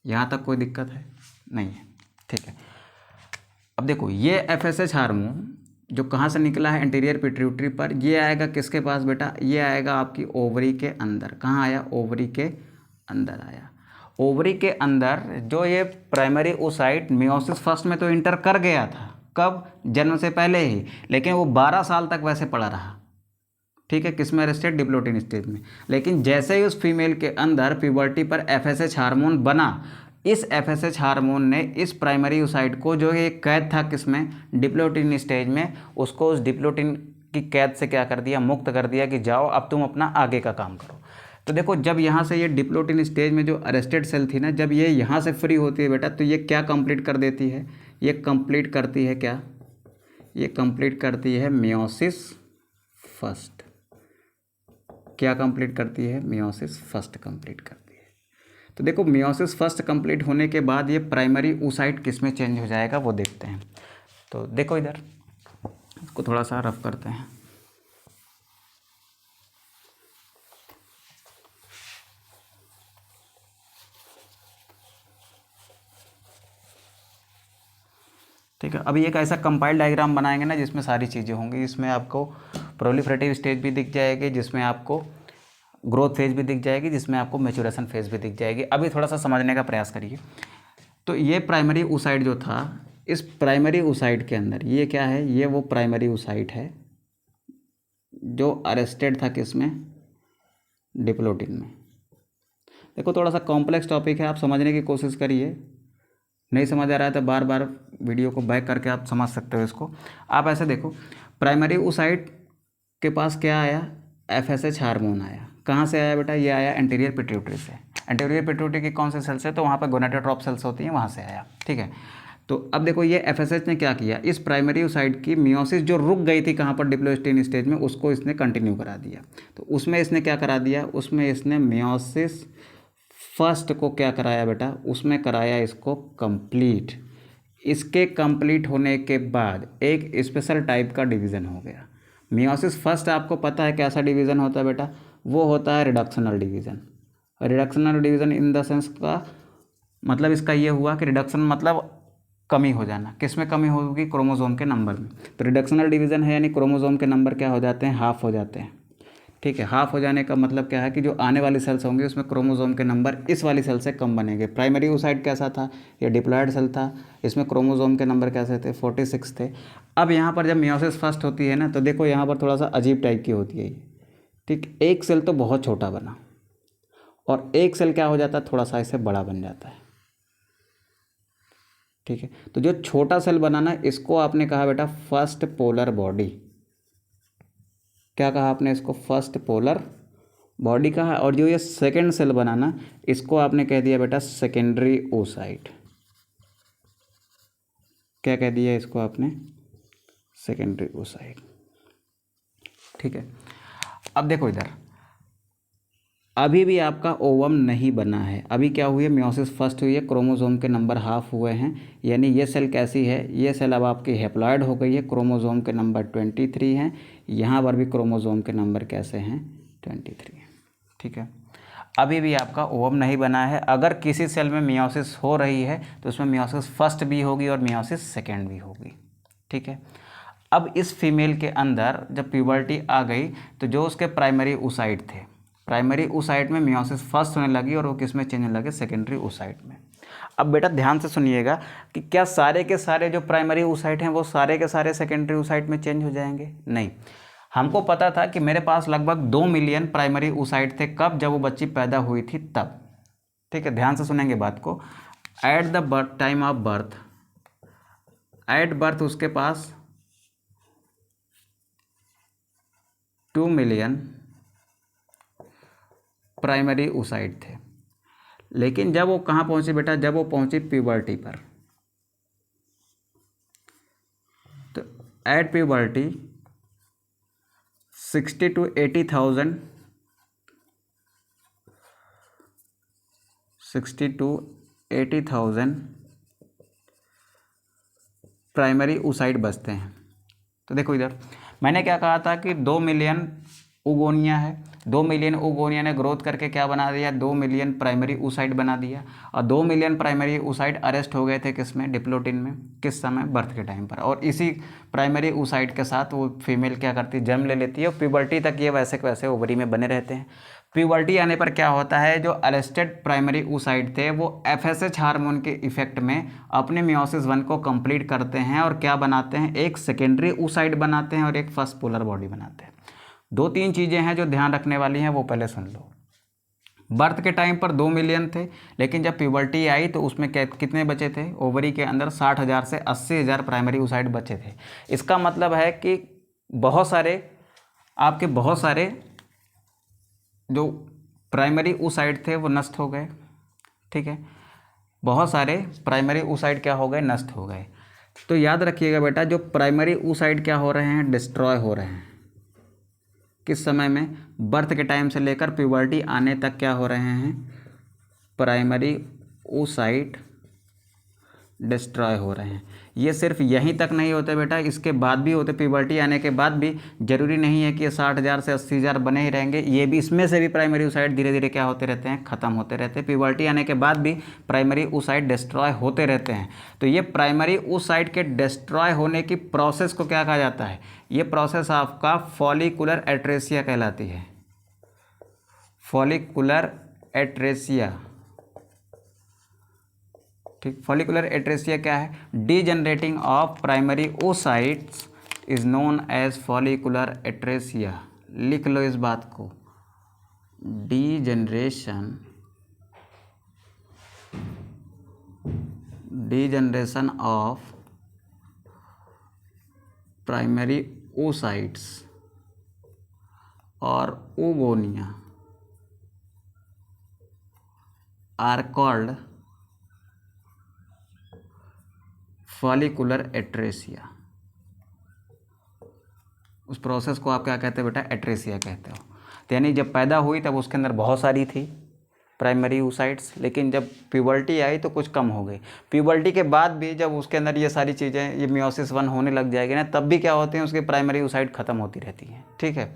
यहाँ तक कोई दिक्कत है नहीं है। ठीक है, अब देखो ये FSH हार्मोन जो कहाँ से निकला है, एंटीरियर पिट्यूटरी पर, ये आएगा किसके पास बेटा, ये आएगा आपकी ओवरी के अंदर। कहाँ आया, ओवरी के अंदर आया। ओवरी के अंदर जो ये प्राइमरी oocyte मियोसिस फर्स्ट में तो इंटर कर गया था, कब, जन्म से पहले ही, लेकिन वो 12 साल तक वैसे पड़ा रहा। ठीक है, किस में अरेस्टेड, डिप्लोटिन स्टेज में। लेकिन जैसे ही उस फीमेल के अंदर प्यूबर्टी पर FSH हार्मोन बना, इस FSH हार्मोन ने इस प्राइमरी oocyte को, जो ये कैद था किसमें, डिप्लोटिन स्टेज में, उसको उस डिप्लोटिन की कैद से क्या कर दिया, मुक्त कर दिया कि जाओ अब तुम अपना आगे का काम करो। तो देखो जब यहाँ से ये डिप्लोटिन स्टेज में जो अरेस्टेड सेल थी ना, जब ये यहाँ से फ्री होती है बेटा, तो ये क्या कंप्लीट कर देती है, ये कंप्लीट करती है क्या, ये कंप्लीट करती है मियोसिस फर्स्ट। क्या कंप्लीट करती है, मियोसिस फर्स्ट कंप्लीट करती है। तो देखो मियोसिस फर्स्ट कंप्लीट होने के बाद ये प्राइमरी oocyte किस में चेंज हो जाएगा वो देखते हैं। तो देखो इधर इसको थोड़ा सा रफ करते हैं। ठीक है, अभी एक ऐसा कंपाइल डायग्राम बनाएंगे ना जिसमें सारी चीज़ें होंगी। इसमें आपको प्रोलिफरेटिव स्टेज भी दिख जाएगी, जिसमें आपको ग्रोथ फेज भी दिख जाएगी, जिसमें आपको मैच्योरेशन फेज भी दिख जाएगी। अभी थोड़ा सा समझने का प्रयास करिए। तो ये प्राइमरी oocyte जो था, इस प्राइमरी oocyte के अंदर ये क्या है, ये वो प्राइमरी oocyte है जो अरेस्टेड था किसमें, डिप्लोटिन में। देखो थोड़ा सा कॉम्प्लेक्स टॉपिक है, आप समझने की कोशिश करिए। नहीं समझ आ रहा है तो बार बार वीडियो को बैक करके आप समझ सकते हो इसको। आप ऐसे देखो, प्राइमरी oocyte के पास क्या आया, FSH हार्मोन आया। कहाँ से आया बेटा, ये आया एंटीरियर पिट्यूटरी से। एंटीरियर पिट्यूटरी की कौन से सेल्स है, तो वहाँ पर गोनाडोट्रोप सेल्स होती हैं, वहाँ से आया। ठीक है, तो अब देखो ये FSH ने क्या किया, इस प्राइमरी oocyte की मियोसिस जो रुक गई थी कहाँ पर, डिप्लोस्टिन स्टेज में, उसको इसने कंटिन्यू करा दिया। तो उसमें इसने क्या करा दिया, उसमें इसने मियोसिस फर्स्ट को क्या कराया बेटा, उसमें कराया इसको कंप्लीट। इसके कंप्लीट होने के बाद एक स्पेशल टाइप का डिवीज़न हो गया। मियोसिस फर्स्ट आपको पता है कैसा डिवीज़न होता है बेटा, वो होता है reductional division. Reductional division in the sense का मतलब इसका ये हुआ कि रिडक्शन मतलब कमी हो जाना। किस में कमी होगी, क्रोमोसोम के नंबर में। तो रिडक्शनल डिवीज़न है यानी क्रोमोसोम के नंबर क्या हो जाते हैं, हाफ हो जाते हैं। ठीक है, हाफ हो जाने का मतलब क्या है कि जो आने वाली सेल्स होंगी उसमें क्रोमोसोम के नंबर इस वाली सेल से कम बनेंगे। प्राइमरी oocyte कैसा था, ये डिप्लॉयड सेल था, इसमें क्रोमोसोम के नंबर कैसे थे, 46 थे। अब यहाँ पर जब मियोसिस फर्स्ट होती है ना, तो देखो यहाँ पर थोड़ा सा अजीब टाइप की होती है ये। ठीक, एक सेल तो बहुत छोटा बना और एक सेल क्या हो जाता है, थोड़ा सा इससे बड़ा बन जाता है। ठीक है, तो जो छोटा सेल बनाना, इसको आपने कहा बेटा फर्स्ट पोलर बॉडी। क्या कहा आपने, इसको फर्स्ट पोलर बॉडी कहा। और जो ये सेकेंड सेल बनाना, इसको आपने कह दिया बेटा सेकेंडरी oocyte। क्या कह दिया इसको आपने, सेकेंडरी oocyte। ठीक है, अब देखो इधर अभी भी आपका ओवम नहीं बना है। अभी क्या हुई है, मियोसिस फर्स्ट हुई है, क्रोमोसोम के नंबर हाफ हुए हैं, यानी ये सेल कैसी है, ये सेल अब आपकी हैप्लॉयड हो गई है, क्रोमोसोम के नंबर 23 हैं। यहाँ पर भी क्रोमोसोम के नंबर कैसे हैं, 23 हैं। ठीक है, अभी भी आपका ओवम नहीं बना है। अगर किसी सेल में मियोसिस हो रही है तो उसमें मियोसिस फर्स्ट भी होगी और मियोसिस सेकेंड भी होगी। ठीक है, अब इस फीमेल के अंदर जब प्यूबर्टी आ गई तो जो उसके प्राइमरी oocyte थे, प्राइमरी oocyte में मियोसिस फर्स्ट होने लगी और वो किस में चेंज होने लगे, सेकेंडरी oocyte में। अब बेटा ध्यान से सुनिएगा कि क्या सारे के सारे जो प्राइमरी oocyte हैं वो सारे के सारे सेकेंडरी oocyte में चेंज हो जाएंगे, नहीं। हमको पता था कि मेरे पास लगभग 2 मिलियन प्राइमरी oocyte थे, कब, जब वो बच्ची पैदा हुई थी तब। ठीक है, ध्यान से सुनेंगे बात को। At the birth time of birth, at birth उसके पास 2 मिलियन प्राइमरी oocyte थे। लेकिन जब वो कहाँ पहुंची बेटा, जब वो पहुंची प्यूबर्टी पर, तो at puberty 60 to 80,000 primary oocyte बचते हैं। तो देखो इधर मैंने क्या कहा था कि 2 मिलियन ओगोनिया है, 2 मिलियन ओगोनिया ने ग्रोथ करके क्या बना दिया, 2 मिलियन प्राइमरी oocyte बना दिया। और 2 मिलियन प्राइमरी oocyte अरेस्ट हो गए थे किसमें, डिप्लोटिन में, किस समय, बर्थ के टाइम पर। और इसी प्राइमरी oocyte के साथ वो फीमेल क्या करती है, जन्म ले लेती है और प्यूबर्टी तक ये वैसे के वैसे ओवरी में बने रहते हैं। प्यूबर्टी आने पर क्या होता है, जो अरेस्टेड प्राइमरी oocyte थे वो FSH हार्मोन के इफेक्ट में अपने मियोसिस 1 को कंप्लीट करते हैं और क्या बनाते हैं, एक सेकेंडरी oocyte बनाते हैं और एक फर्स्ट पोलर बॉडी बनाते हैं। 2-3 चीज़ें हैं जो ध्यान रखने वाली हैं, वो पहले सुन लो। बर्थ के टाइम पर 2 मिलियन थे, लेकिन जब प्यूबर्टी आई तो उसमें कितने बचे थे, ओवरी के अंदर 60,000 से 80,000 प्राइमरी oocyte बचे थे। इसका मतलब है कि बहुत सारे जो प्राइमरी oocyte थे वो नष्ट हो गए, ठीक है, बहुत सारे प्राइमरी oocyte क्या हो गए, नष्ट हो गए। तो याद रखिएगा बेटा, जो प्राइमरी oocyte क्या हो रहे हैं, डिस्ट्रॉय हो रहे हैं। किस समय में, बर्थ के टाइम से लेकर प्यूबर्टी आने तक क्या हो रहे हैं, प्राइमरी oocyte डिस्ट्रॉय हो रहे हैं। ये सिर्फ यहीं तक नहीं होते बेटा, इसके बाद भी होते, प्यूबर्टी आने के बाद भी। जरूरी नहीं है कि ये 60,000 से 80,000 बने ही रहेंगे, ये भी, इसमें से भी प्राइमरी oocyte धीरे धीरे क्या होते रहते हैं, ख़त्म होते रहते हैं। प्यूबर्टी आने के बाद भी प्राइमरी oocyte डिस्ट्रॉय होते रहते हैं। तो ये प्राइमरी oocyte के डिस्ट्रॉय होने की प्रोसेस को क्या कहा जाता है, ये प्रोसेस आपका फॉलिकुलर एट्रेसिया कहलाती है। फॉलिकुलर एट्रेसिया, ठीक। फॉलिकुलर एट्रेसिया क्या है, degenerating of primary oocytes is known as follicular atresia. लिख लो इस बात को, डीजनरेशन ऑफ प्राइमरी oocytes और oogonia are called follicular atresia. उस प्रोसेस को आप क्या कहते हैं बेटा, एट्रेसिया कहते हो। तो यानी जब पैदा हुई तब उसके अंदर बहुत सारी थी प्राइमरी oocytes, लेकिन जब प्यूबर्टी आई तो कुछ कम हो गई। प्यूबर्टी के बाद भी जब उसके अंदर ये सारी चीज़ें, ये मियोसिस 1 होने लग जाएगी ना, तब भी क्या होते हैं, उसके प्राइमरी oocyte ख़त्म होती रहती हैं, ठीक है।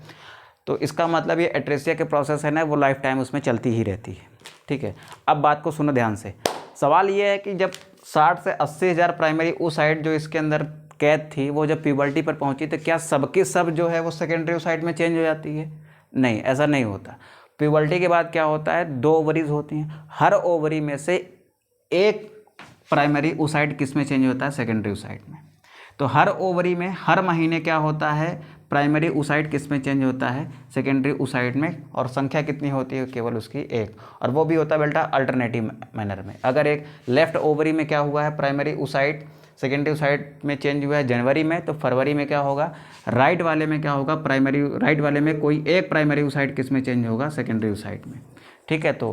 तो इसका मतलब ये एट्रेसिया के प्रोसेस है ना, वो लाइफ टाइम उसमें चलती ही रहती है, ठीक है। अब बात को सुनो ध्यान से। सवाल ये है कि जब 60 से 80,000 प्राइमरी oocyte जो इसके अंदर कैद थी, वो जब प्यूबर्टी पर पहुंची तो क्या सबके सब जो है वो सेकेंडरी oocyte में चेंज हो जाती है? नहीं, ऐसा नहीं होता। प्यूबर्टी के बाद क्या होता है, 2 ओवरीज होती हैं, हर ओवरी में से एक प्राइमरी oocyte किस में चेंज होता है, सेकेंडरी oocyte में। तो हर ओवरी में हर महीने क्या होता है, प्राइमरी oocyte किस में चेंज होता है, सेकेंडरी oocyte में। और संख्या कितनी होती है, केवल उसकी एक, और वो भी होता है बेटा अल्टरनेटिव मैनर में। अगर एक लेफ्ट ओवरी में क्या हुआ है, प्राइमरी oocyte सेकेंडरी oocyte में चेंज हुआ है जनवरी में, तो फरवरी में क्या होगा, राइट वाले में क्या होगा, राइट वाले में कोई एक प्राइमरी oocyte किस में चेंज होगा, सेकेंडरी oocyte में, ठीक है। तो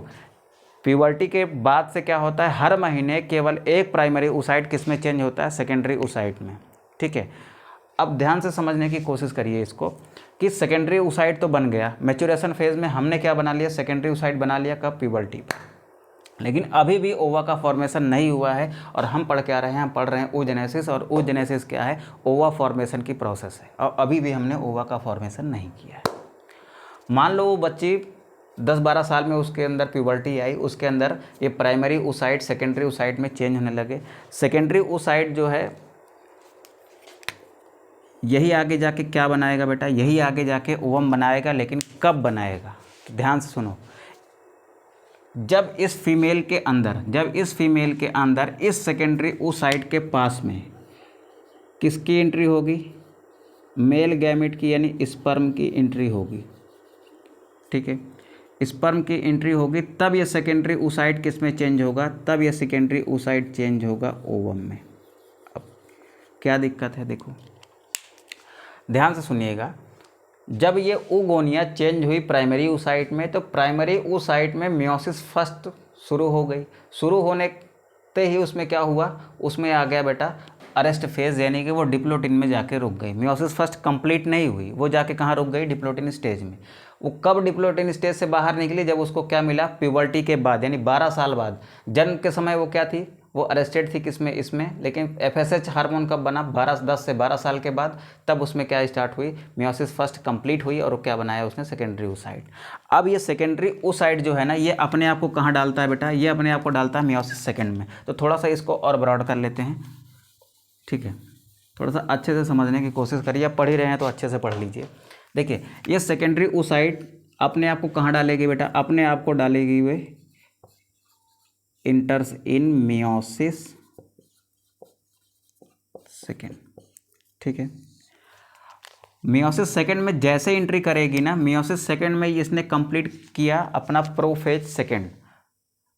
प्यूबर्टी के बाद से क्या होता है, हर महीने केवल एक प्राइमरी oocyte किस में चेंज होता है, सेकेंडरी oocyte में, ठीक है। अब ध्यान से समझने की कोशिश करिए इसको, कि सेकेंडरी oocyte तो बन गया, मैच्योरेशन फेज में हमने क्या बना लिया, सेकेंडरी oocyte बना लिया, कब, प्यूबर्टी पर। लेकिन अभी भी ओवा का फॉर्मेशन नहीं हुआ है, और हम पढ़ के आ रहे हैं, हम पढ़ रहे हैं oogenesis, और oogenesis क्या है, ओवा फॉर्मेशन की प्रोसेस है, और अभी भी हमने ओवा का फॉर्मेशन नहीं किया है। मान लो वो बच्ची 10-12 साल में उसके अंदर प्यूबर्टी आई, उसके अंदर ये प्राइमरी oocyte सेकेंडरी oocyte में चेंज होने लगे। सेकेंडरी oocyte जो है यही आगे जाके क्या बनाएगा बेटा, यही आगे जाके ओवम बनाएगा, लेकिन कब बनाएगा, ध्यान से सुनो। जब इस फीमेल के अंदर इस सेकेंडरी oocyte के पास में किसकी एंट्री होगी, मेल गैमेट की, यानी स्पर्म की एंट्री होगी, ठीक है। स्पर्म की एंट्री होगी, तब ये सेकेंडरी oocyte किस में चेंज होगा, तब ये सेकेंडरी oocyte चेंज होगा ओवम में। अब क्या दिक्कत है, देखो ध्यान से सुनिएगा। जब ये oogonia चेंज हुई प्राइमरी oocyte में, तो प्राइमरी oocyte में मियोसिस फर्स्ट शुरू हो गई। शुरू होने ते ही उसमें क्या हुआ, उसमें आ गया बेटा अरेस्ट फेज, यानी कि वो डिप्लोटिन में जाके रुक गई। मियोसिस फर्स्ट कंप्लीट नहीं हुई, वो जाके कहाँ रुक गई, डिप्लोटिन स्टेज में। वो कब डिप्लोटिन स्टेज से बाहर निकली, जब उसको क्या मिला, प्यूबर्टी के बाद, यानी 12 साल बाद। जन्म के समय वो क्या थी, वो अरेस्टेड थी किसमें, इसमें। लेकिन FSH हार्मोन कब बना, 10 से 12 साल के बाद, तब उसमें क्या स्टार्ट हुई, मियोसिस फर्स्ट कंप्लीट हुई, और क्या बनाया उसने, सेकेंडरी oocyte। अब ये सेकेंडरी oocyte जो है ना, ये अपने आप को कहाँ डालता है बेटा, ये अपने आप को डालता है मियोसिस सेकेंड में। तो थोड़ा सा इसको और ब्रॉड कर लेते हैं, ठीक है। थोड़ा सा अच्छे से समझने की कोशिश करिए, आप पढ़ ही रहे हैं तो अच्छे से पढ़ लीजिए। देखिए ये सेकेंडरी oocyte अपने आप को कहाँ डालेगी बेटा, अपने आप को डालेगी वे इंटर्स इन मियोसिस सेकेंड, ठीक है। मियोसिस सेकेंड में जैसे एंट्री करेगी ना, मियोसिस सेकेंड में इसने कंप्लीट किया अपना प्रोफेज सेकेंड।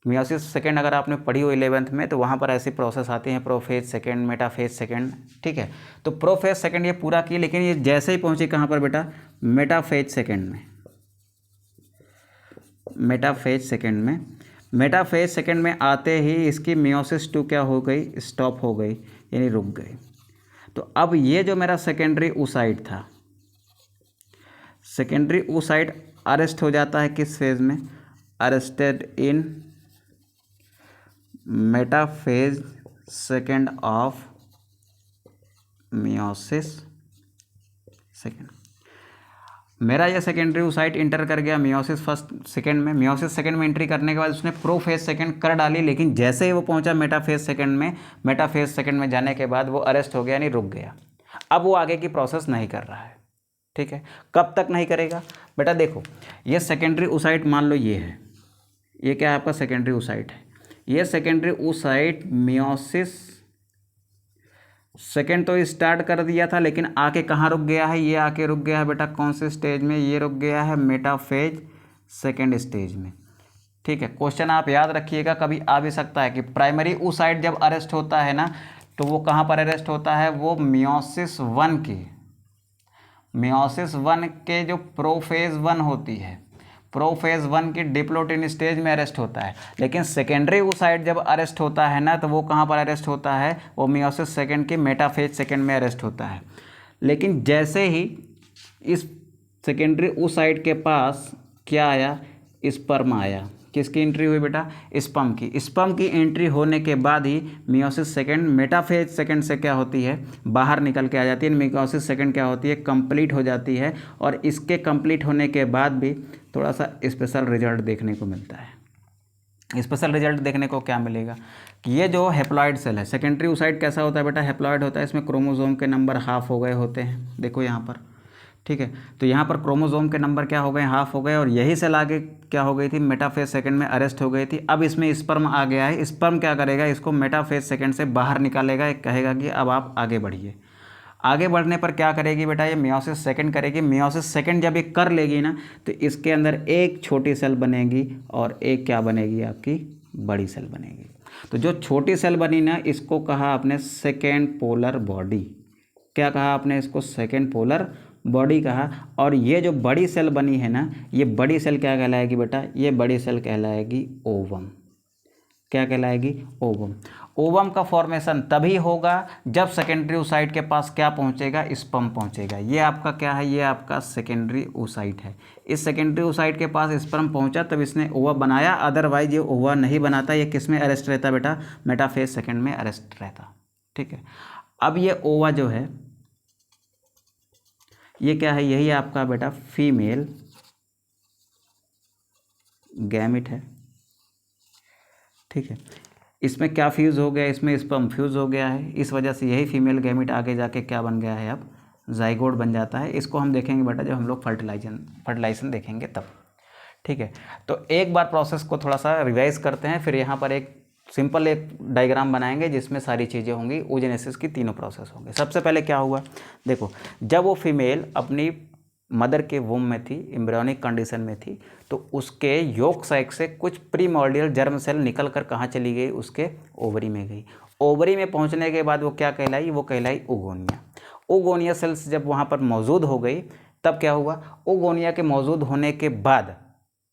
मियोसिस सेकेंड अगर आपने पढ़ी हो 11th में, तो वहाँ पर ऐसी प्रोसेस आती हैं, प्रोफेज सेकेंड, मेटाफेज सेकेंड, ठीक है। तो प्रोफेज सेकेंड ये पूरा की, लेकिन ये जैसे ही पहुँची कहाँ पर बेटा, मेटाफेज सेकेंड में। मेटाफेज सेकेंड में, मेटाफेज सेकेंड में आते ही इसकी मियोसिस 2 क्या हो गई, स्टॉप हो गई, यानी रुक गई। तो अब ये जो मेरा सेकेंडरी oocyte था, सेकेंडरी oocyte अरेस्ट हो जाता है किस फेज में, arrested in metaphase second of meiosis second. मेरा ये सेकेंडरी oocyte इंटर कर गया मियोसिस फर्स्ट सेकेंड में, मियोसिस सेकेंड में एंट्री करने के बाद उसने प्रोफेज सेकेंड कर डाली, लेकिन जैसे ही वो पहुंचा मेटाफेज सेकेंड में, मेटाफेज सेकेंड में जाने के बाद वो अरेस्ट हो गया, यानी रुक गया। अब वो आगे की प्रोसेस नहीं कर रहा है, ठीक है। कब तक नहीं करेगा बेटा, देखो ये सेकेंडरी oocyte मान लो ये है, ये क्या है आपका सेकेंडरी oocyte है, ये सेकेंडरी oocyte मियोसिस सेकेंड तो स्टार्ट कर दिया था, लेकिन आके कहाँ रुक गया है, ये आके रुक गया है बेटा कौन से स्टेज में, ये रुक गया है मेटाफेज सेकेंड स्टेज में, ठीक है। क्वेश्चन आप याद रखिएगा, कभी आ भी सकता है कि प्राइमरी oocyte जब अरेस्ट होता है ना, तो वो कहाँ पर अरेस्ट होता है, वो मियोसिस 1 के जो प्रोफेज 1 होती है, प्रोफेज 1 की डिप्लोटिन स्टेज में अरेस्ट होता है। लेकिन सेकेंडरी oocyte जब अरेस्ट होता है ना, तो वो कहाँ पर अरेस्ट होता है, वो मियोसिस सेकेंड की मेटाफेज सेकेंड में अरेस्ट होता है। लेकिन जैसे ही इस सेकेंडरी oocyte के पास क्या आया, स्पर्म आया, किसकी एंट्री हुई बेटा, स्पर्म की। स्पर्म की एंट्री होने के बाद ही मियोसिस सेकेंड मेटाफेज सेकेंड से क्या होती है, बाहर निकल के आ जाती है। मियोसिस सेकेंड क्या होती है, कंप्लीट हो जाती है। और इसके कंप्लीट होने के बाद भी थोड़ा सा स्पेशल रिजल्ट देखने को मिलता है। स्पेशल रिजल्ट देखने को क्या मिलेगा कि ये जो हेप्लॉइड सेल है, सेकेंडरी oocyte कैसा होता है बेटा, हेप्लॉइड होता है। इसमें क्रोमोसोम के नंबर हाफ हो गए होते हैं, देखो यहाँ पर, ठीक है। तो यहाँ पर क्रोमोसोम के नंबर क्या हो गए, हाफ हो गए। और यही सेल आगे क्या हो गई थी, मेटाफेज सेकेंड में अरेस्ट हो गई थी। अब इसमें स्पर्म आ गया है, स्पर्म क्या करेगा, इसको मेटाफेज सेकेंड से बाहर निकालेगा, एक कहेगा कि अब आप आगे बढ़िए। आगे बढ़ने पर क्या करेगी बेटा, ये मियोसिस सेकेंड करेगी। मियोसिस सेकेंड जब ये कर लेगी ना, तो इसके अंदर एक छोटी सेल बनेगी और एक क्या बनेगी, आपकी बड़ी सेल बनेगी। तो जो छोटी सेल बनी ना, इसको कहा आपने सेकेंड पोलर बॉडी। क्या कहा आपने इसको, सेकेंड पोलर बॉडी कहा। और ये जो बड़ी सेल बनी है ना, ये बड़ी सेल क्या कहलाएगी बेटा, ये बड़ी सेल कहलाएगी ओवम। क्या कहलाएगी, ओवम। ओवम का फॉर्मेशन तभी होगा जब सेकेंडरी oocyte के पास क्या पहुंचेगा, स्पर्म पहुंचेगा। ये आपका क्या है, ये आपका सेकेंडरी oocyte है। इस सेकेंडरी oocyte के पास स्पर्म पहुंचा तब इसने ओवा बनाया, अदरवाइज ये ओवा नहीं बनाता। ये किस में अरेस्ट रहता बेटा, मेटाफेज सेकेंड में अरेस्ट रहता, ठीक है। अब ये ओवा जो है, ये क्या है, यही आपका बेटा फीमेल गैमिट है, ठीक है। इसमें क्या फ्यूज़ हो गया, इसमें स्पर्म फ्यूज़ हो गया है। इस वजह से यही फीमेल गैमिट आगे जाके क्या बन गया है, अब जाइगोट बन जाता है। इसको हम देखेंगे बेटा जब हम लोग फर्टिलाइजेशन देखेंगे तब, ठीक है। तो एक बार प्रोसेस को थोड़ा सा रिवाइज करते हैं, फिर यहाँ पर एक सिंपल एक डायग्राम बनाएंगे जिसमें सारी चीज़ें होंगी, oogenesis की तीनों प्रोसेस होंगे। सबसे पहले क्या हुआ, देखो जब वो फीमेल अपनी मदर के वूम में थी, एम्ब्रियोनिक कंडीशन में थी, तो उसके योक साइक से कुछ प्रीमोर्डियल जर्म सेल निकल कर कहाँ चली गई, उसके ओवरी में गई। ओवरी में पहुँचने के बाद वो क्या कहलाई, वो कहलाई ओगोनिया। ओगोनिया सेल्स जब वहाँ पर मौजूद हो गई, तब क्या हुआ, ओगोनिया के मौजूद होने के बाद,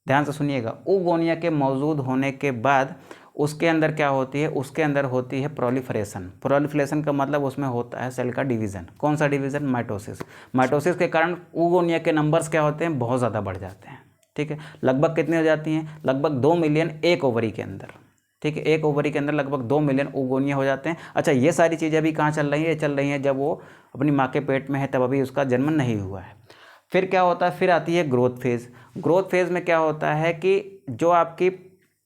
ध्यान से सुनिएगा, ओगोनिया के मौजूद होने के बाद उसके अंदर क्या होती है, उसके अंदर होती है प्रोलिफरेशन। प्रोलिफरेशन का मतलब उसमें होता है सेल का डिवीज़न। कौन सा डिवीज़न, माइटोसिस। माइटोसिस के कारण oogonia के नंबर्स क्या होते हैं, बहुत ज़्यादा बढ़ जाते हैं, ठीक है। लगभग कितनी हो जाती हैं, लगभग 2 मिलियन एक ओवरी के अंदर, ठीक है। एक ओवरी के अंदर लगभग 2 मिलियन oogonia हो जाते हैं। अच्छा, ये सारी चीज़ें अभी कहाँ चल रही हैं, ये चल रही हैं जब वो अपनी माँ के पेट में है, तब अभी उसका जन्म नहीं हुआ है। फिर क्या होता है, फिर आती है ग्रोथ फेज़। ग्रोथ फेज़ में क्या होता है कि जो आपकी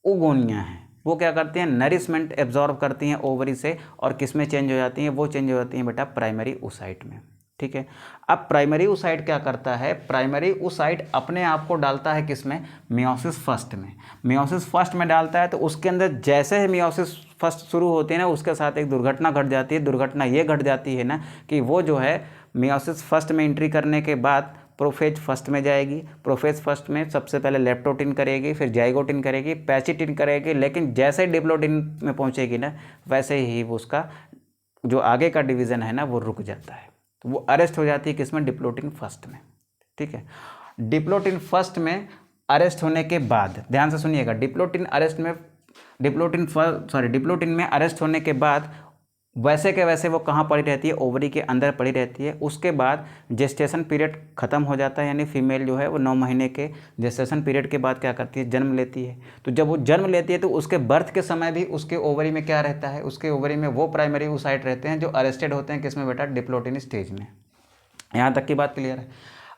oogonia है वो क्या करती हैं, नरिशमेंट एब्जॉर्ब करती हैं ओवरी से, और किस में चेंज हो जाती हैं, वो चेंज हो जाती हैं बेटा प्राइमरी oocyte में, ठीक है। अब प्राइमरी oocyte क्या करता है, प्राइमरी oocyte अपने आप को डालता है किस में, मियोसिस फर्स्ट में। मियोसिस फर्स्ट में डालता है तो उसके अंदर जैसे ही मियोसिस फर्स्ट शुरू होती है ना, उसके साथ एक दुर्घटना घट जाती है। दुर्घटना ये घट जाती है ना कि वो जो है मियोसिस फर्स्ट में एंट्री करने के बाद प्रोफेज फर्स्ट में जाएगी। प्रोफेज फर्स्ट में सबसे पहले लेप्टोटिन करेगी, फिर जाइगोटिन करेगी, पैचिटिन करेगी। लेकिन जैसे डिप्लोटिन में पहुंचेगी ना, वैसे ही वो उसका जो आगे का डिवीज़न है ना, वो रुक जाता है। वो अरेस्ट हो जाती है किसमें, डिप्लोटिन फर्स्ट में, ठीक है। डिप्लोटिन फर्स्ट में अरेस्ट होने के बाद, ध्यान से सुनिएगा, डिप्लोटिन में अरेस्ट होने के बाद वैसे के वैसे वो कहाँ पड़ी रहती है, ओवरी के अंदर पड़ी रहती है। उसके बाद जेस्टेशन पीरियड ख़त्म हो जाता है, यानी फीमेल जो है वो 9 महीने के जेस्टेशन पीरियड के बाद क्या करती है, जन्म लेती है। तो जब वो जन्म लेती है तो उसके बर्थ के समय भी उसके ओवरी में क्या रहता है, उसके ओवरी में वो प्राइमरी oocyte रहते हैं जो अरेस्टेड होते हैं किसमें बेटा, डिप्लोटिन स्टेज में। यहाँ तक की बात क्लियर है।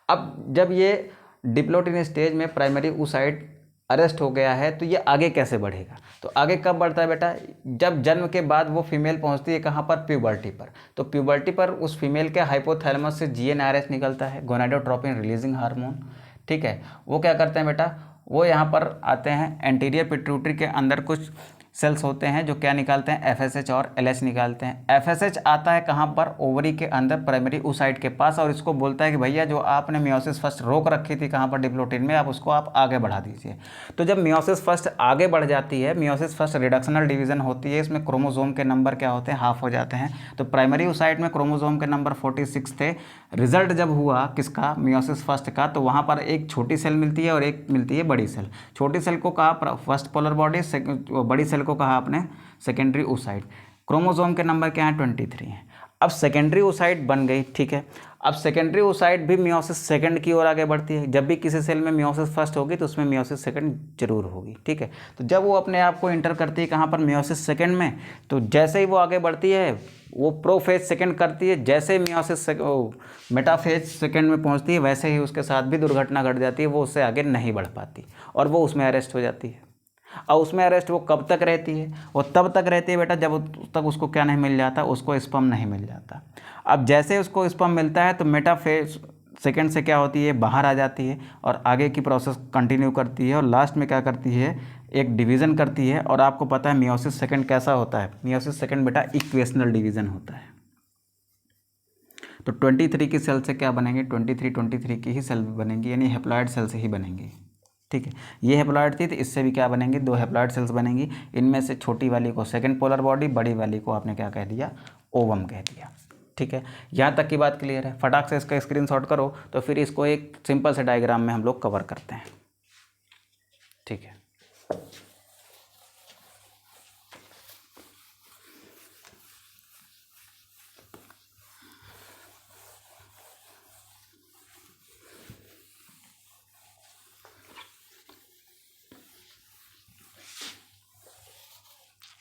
अब जब ये डिप्लोटिन स्टेज में प्राइमरी oocyte अरेस्ट हो गया है तो ये आगे कैसे बढ़ेगा, तो आगे कब बढ़ता है बेटा, जब जन्म के बाद वो फीमेल पहुंचती है कहाँ पर, प्यूबर्टी पर। तो प्यूबर्टी पर उस फीमेल के हाइपोथैलेमस से GnRH निकलता है, गोनाडोट्रोपिन रिलीजिंग हार्मोन। ठीक है, वो क्या करते हैं बेटा, वो यहाँ पर आते हैं, एंटीरियर पिट्यूटरी के अंदर कुछ सेल्स होते हैं जो क्या निकालते हैं, FSH और LH निकालते हैं। FSH आता है कहाँ पर, ओवरी के अंदर प्राइमरी oocyte के पास, और इसको बोलता है कि भैया जो आपने मियोसिस फर्स्ट रोक रखी थी कहाँ पर, डिप्लोटिन में, आप उसको आप आगे बढ़ा दीजिए। तो जब मियोसिस फर्स्ट आगे बढ़ जाती है, मियोसिस फर्स्ट रिडक्शनल डिवीजन होती है, इसमें क्रोमोसोम के नंबर क्या होते हैं, हाफ हो जाते हैं। तो प्राइमरी oocyte में क्रोमोसोम के नंबर 46 थे। रिजल्ट जब हुआ किसका, मियोसिस फर्स्ट का, तो वहाँ पर एक छोटी सेल मिलती है और एक मिलती है बड़ी सेल। छोटी सेल को कहा फर्स्ट पोलर बॉडी, बड़ी सेल को कहा आपने सेकेंडरी oocyte। क्रोमोसोम के नंबर क्या है, 23 हैं। अब सेकेंडरी oocyte बन गई, ठीक है। अब सेकेंडरी oocyte भी मियोसिस सेकंड की ओर आगे बढ़ती है। जब भी किसी सेल में मियोसिस फर्स्ट होगी तो उसमें मियोसिस सेकंड जरूर होगी, ठीक है। तो जब वो अपने आप को इंटर करती है कहाँ पर, मियोसिस सेकंड में, तो जैसे ही वो आगे बढ़ती है वो प्रोफेज सेकंड करती है, जैसे मियोसिस मेटाफेज सेकंड में पहुँचती है वैसे ही उसके साथ भी दुर्घटना घट जाती है, वो उससे आगे नहीं बढ़ पाती और वो उसमें अरेस्ट हो जाती है। और उसमें अरेस्ट वो कब तक रहती है, वो तब तक रहती है बेटा जब तक उसको क्या नहीं मिल जाता, उसको स्पर्म नहीं मिल जाता। अब जैसे उसको स्पर्म मिलता है तो मेटाफेज सेकंड से क्या होती है, बाहर आ जाती है और आगे की प्रोसेस कंटिन्यू करती है और लास्ट में क्या करती है, एक डिवीज़न करती है। और आपको पता है मियोसिस सेकंड कैसा होता है, मियोसिस सेकंड बेटा इक्वेशनल डिवीज़न होता है। तो 23 की सेल से क्या बनेंगे, 23 की ही सेल बनेंगी, यानी हेप्लॉइड सेल से ही बनेंगी, ठीक है। ये हेप्लॉइड थी तो इससे भी क्या बनेंगी, 2 हेप्लॉइड सेल्स बनेंगी। इनमें से छोटी वाली को सेकंड पोलर बॉडी, बड़ी वाली को आपने क्या कह दिया, ओवम कह दिया, ठीक है। यहाँ तक की बात क्लियर है। फटाक से इसका स्क्रीनशॉट करो तो फिर इसको एक सिंपल से डायग्राम में हम लोग कवर करते हैं, ठीक है।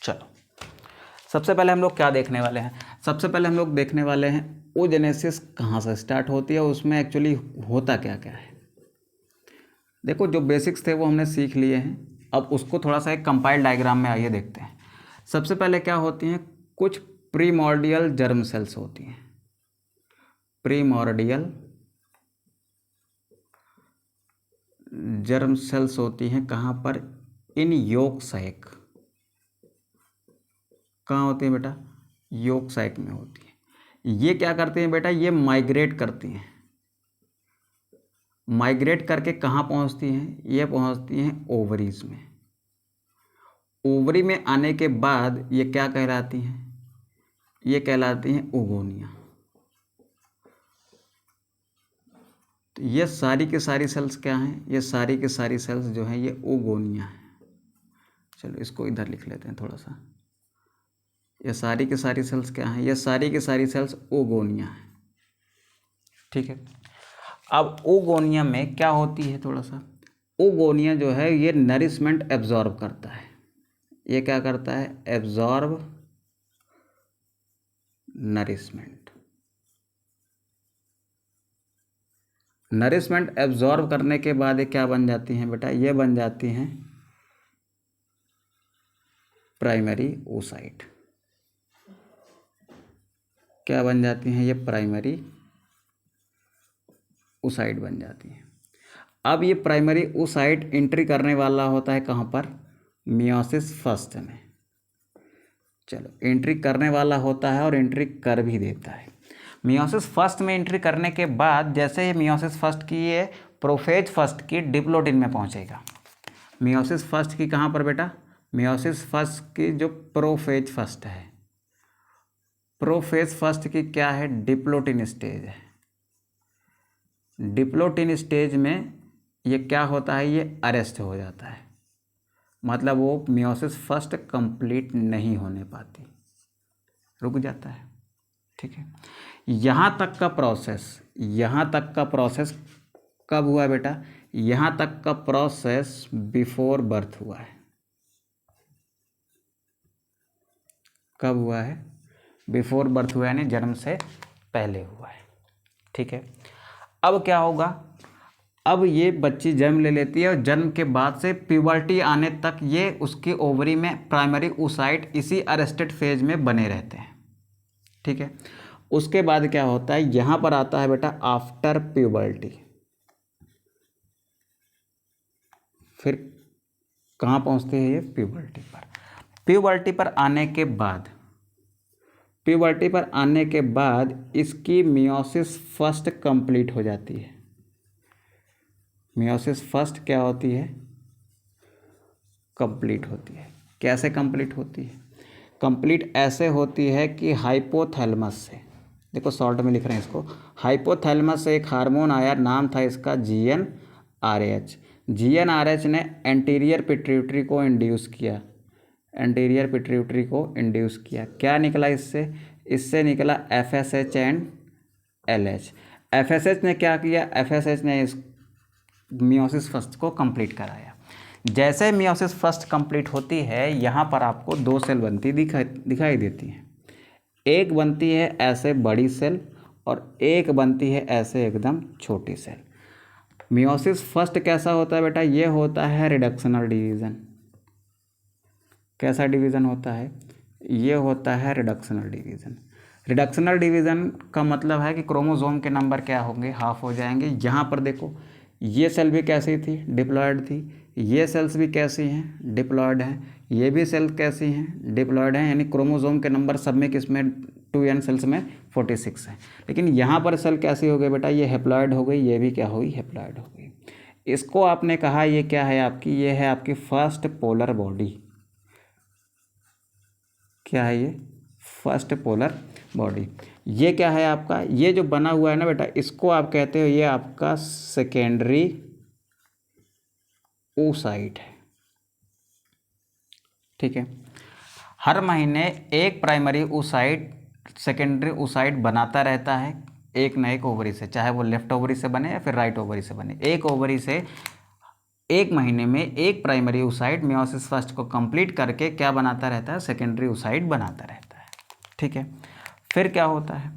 चलो, सबसे पहले हम लोग क्या देखने वाले हैं, सबसे पहले हम लोग देखने वाले हैं oogenesis कहाँ से स्टार्ट होती है, उसमें एक्चुअली होता क्या क्या है। देखो जो बेसिक्स थे वो हमने सीख लिए हैं, अब उसको थोड़ा सा एक कंपाइल डायग्राम में आइए देखते हैं। सबसे पहले क्या होती हैं, कुछ प्रीमॉर्डियल जर्म सेल्स होती हैं, प्रीमॉर्डियल जर्म सेल्स होती हैं कहाँ पर, इन योक साइक। कहाँ होती है बेटा, योक साइक में होती है। ये क्या करती हैं बेटा, ये माइग्रेट करती हैं। माइग्रेट करके कहाँ पहुँचती हैं, ये पहुँचती हैं ओवरीज में। ओवरी में आने के बाद ये क्या कहलाती हैं, ये कहलाती हैं ओगोनिया। तो ये सारी की सारी सेल्स क्या हैं, ये सारी की सारी सेल्स जो हैं ये ओगोनिया हैं। चलो इसको इधर लिख लेते हैं थोड़ा सा। ये सारी की सारी सेल्स क्या हैं, ये सारी की सारी सेल्स ओगोनिया हैं, ठीक है। अब ओगोनिया में क्या होती है, थोड़ा सा ओगोनिया जो है ये नरिशमेंट एब्जॉर्ब करता है। ये क्या करता है, एब्जॉर्ब नरिशमेंट। नरिशमेंट एब्जॉर्ब करने के बाद ये क्या बन जाती हैं बेटा, ये बन जाती हैं प्राइमरी oocyte। क्या बन जाती हैं, ये प्राइमरी oocyte बन जाती हैं। अब ये प्राइमरी oocyte एंट्री करने वाला होता है कहाँ पर, मियोसिस फर्स्ट में। चलो एंट्री करने वाला होता है और एंट्री कर भी देता है। मियोसिस फर्स्ट में एंट्री करने के बाद जैसे ही मियोसिस फर्स्ट की ये प्रोफेज फर्स्ट की डिप्लोटिन में पहुंचेगा। मियोसिस फर्स्ट की कहाँ पर बेटा, मियोसिस फर्स्ट की जो प्रोफेज फर्स्ट है, प्रोफेज फर्स्ट की क्या है, डिप्लोटिन स्टेज है। डिप्लोटिन स्टेज में ये क्या होता है, ये अरेस्ट हो जाता है, मतलब वो मियोसिस फर्स्ट कंप्लीट नहीं होने पाती, रुक जाता है। ठीक है, यहाँ तक का प्रोसेस कब हुआ बेटा, यहाँ तक का प्रोसेस बिफोर बर्थ हुआ है। कब हुआ है, बिफोर बर्थ हुआ है, यानी जन्म से पहले हुआ है। ठीक है, अब क्या होगा, अब ये बच्ची जन्म ले लेती है और जन्म के बाद से प्यूबर्टी आने तक ये उसके ओवरी में प्राइमरी oocyte इसी अरेस्टेड फेज में बने रहते हैं। ठीक है, उसके बाद क्या होता है, यहाँ पर आता है बेटा आफ्टर प्यूबर्टी। फिर कहाँ पहुँचते हैं ये, प्यूबर्टी पर। प्यूबर्टी पर आने के बाद इसकी मियोसिस फर्स्ट कंप्लीट हो जाती है। मियोसिस फर्स्ट क्या होती है, कंप्लीट होती है। कैसे कंप्लीट होती है, कंप्लीट ऐसे होती है कि हाइपोथैलेमस से, देखो शॉर्ट में लिख रहे हैं इसको, हाइपोथैलेमस से एक हार्मोन आया, नाम था इसका GnRH। GnRH ने एंटीरियर पिट्यूटरी को इंड्यूस किया, क्या निकला इससे निकला FSH एंड LH। FSH ने क्या किया, FSH ने इस मियोसिस फर्स्ट को कंप्लीट कराया। जैसे मियोसिस फर्स्ट कंप्लीट होती है, यहाँ पर आपको 2 सेल बनती दिखाई देती हैं। एक बनती है ऐसे बड़ी सेल और एक बनती है ऐसे एकदम छोटी सेल। मियोसिस फर्स्ट कैसा होता है बेटा, ये होता है रिडक्शनल डिवीज़न। कैसा डिवीज़न होता है, ये होता है रिडक्शनल डिवीज़न। रिडक्शनल डिवीज़न का मतलब है कि क्रोमोसोम के नंबर क्या होंगे, हाफ हो जाएंगे। यहाँ पर देखो ये सेल भी कैसी थी, डिप्लॉयड थी, ये सेल्स भी कैसी हैं, डिप्लॉयड हैं, ये भी सेल कैसी हैं, डिप्लॉयड हैं, यानी क्रोमोसोम के नंबर सब में किसमें 2n सेल्स में 46 है। लेकिन यहाँ पर सेल कैसी हो गई बेटा, ये हेप्लॉयड हो गई, ये भी क्या हुई, हेप्लॉयड हो गई। इसको आपने कहा ये क्या है आपकी, ये है आपकी फर्स्ट पोलर बॉडी। क्या है ये, फर्स्ट पोलर बॉडी। ये क्या है आपका, ये जो बना हुआ है ना बेटा, इसको आप कहते हो ये आपका सेकेंडरी oocyte है। ठीक है, हर महीने एक प्राइमरी oocyte सेकेंडरी oocyte बनाता रहता है, एक न एक ओवरी से, चाहे वो लेफ्ट ओवरी से बने या फिर राइट ओवरी से बने। एक ओवरी से एक महीने में एक प्राइमरी oocyte मियोसिस फर्स्ट को कंप्लीट करके क्या बनाता रहता है, सेकेंडरी oocyte बनाता रहता है। ठीक है, फिर क्या होता है,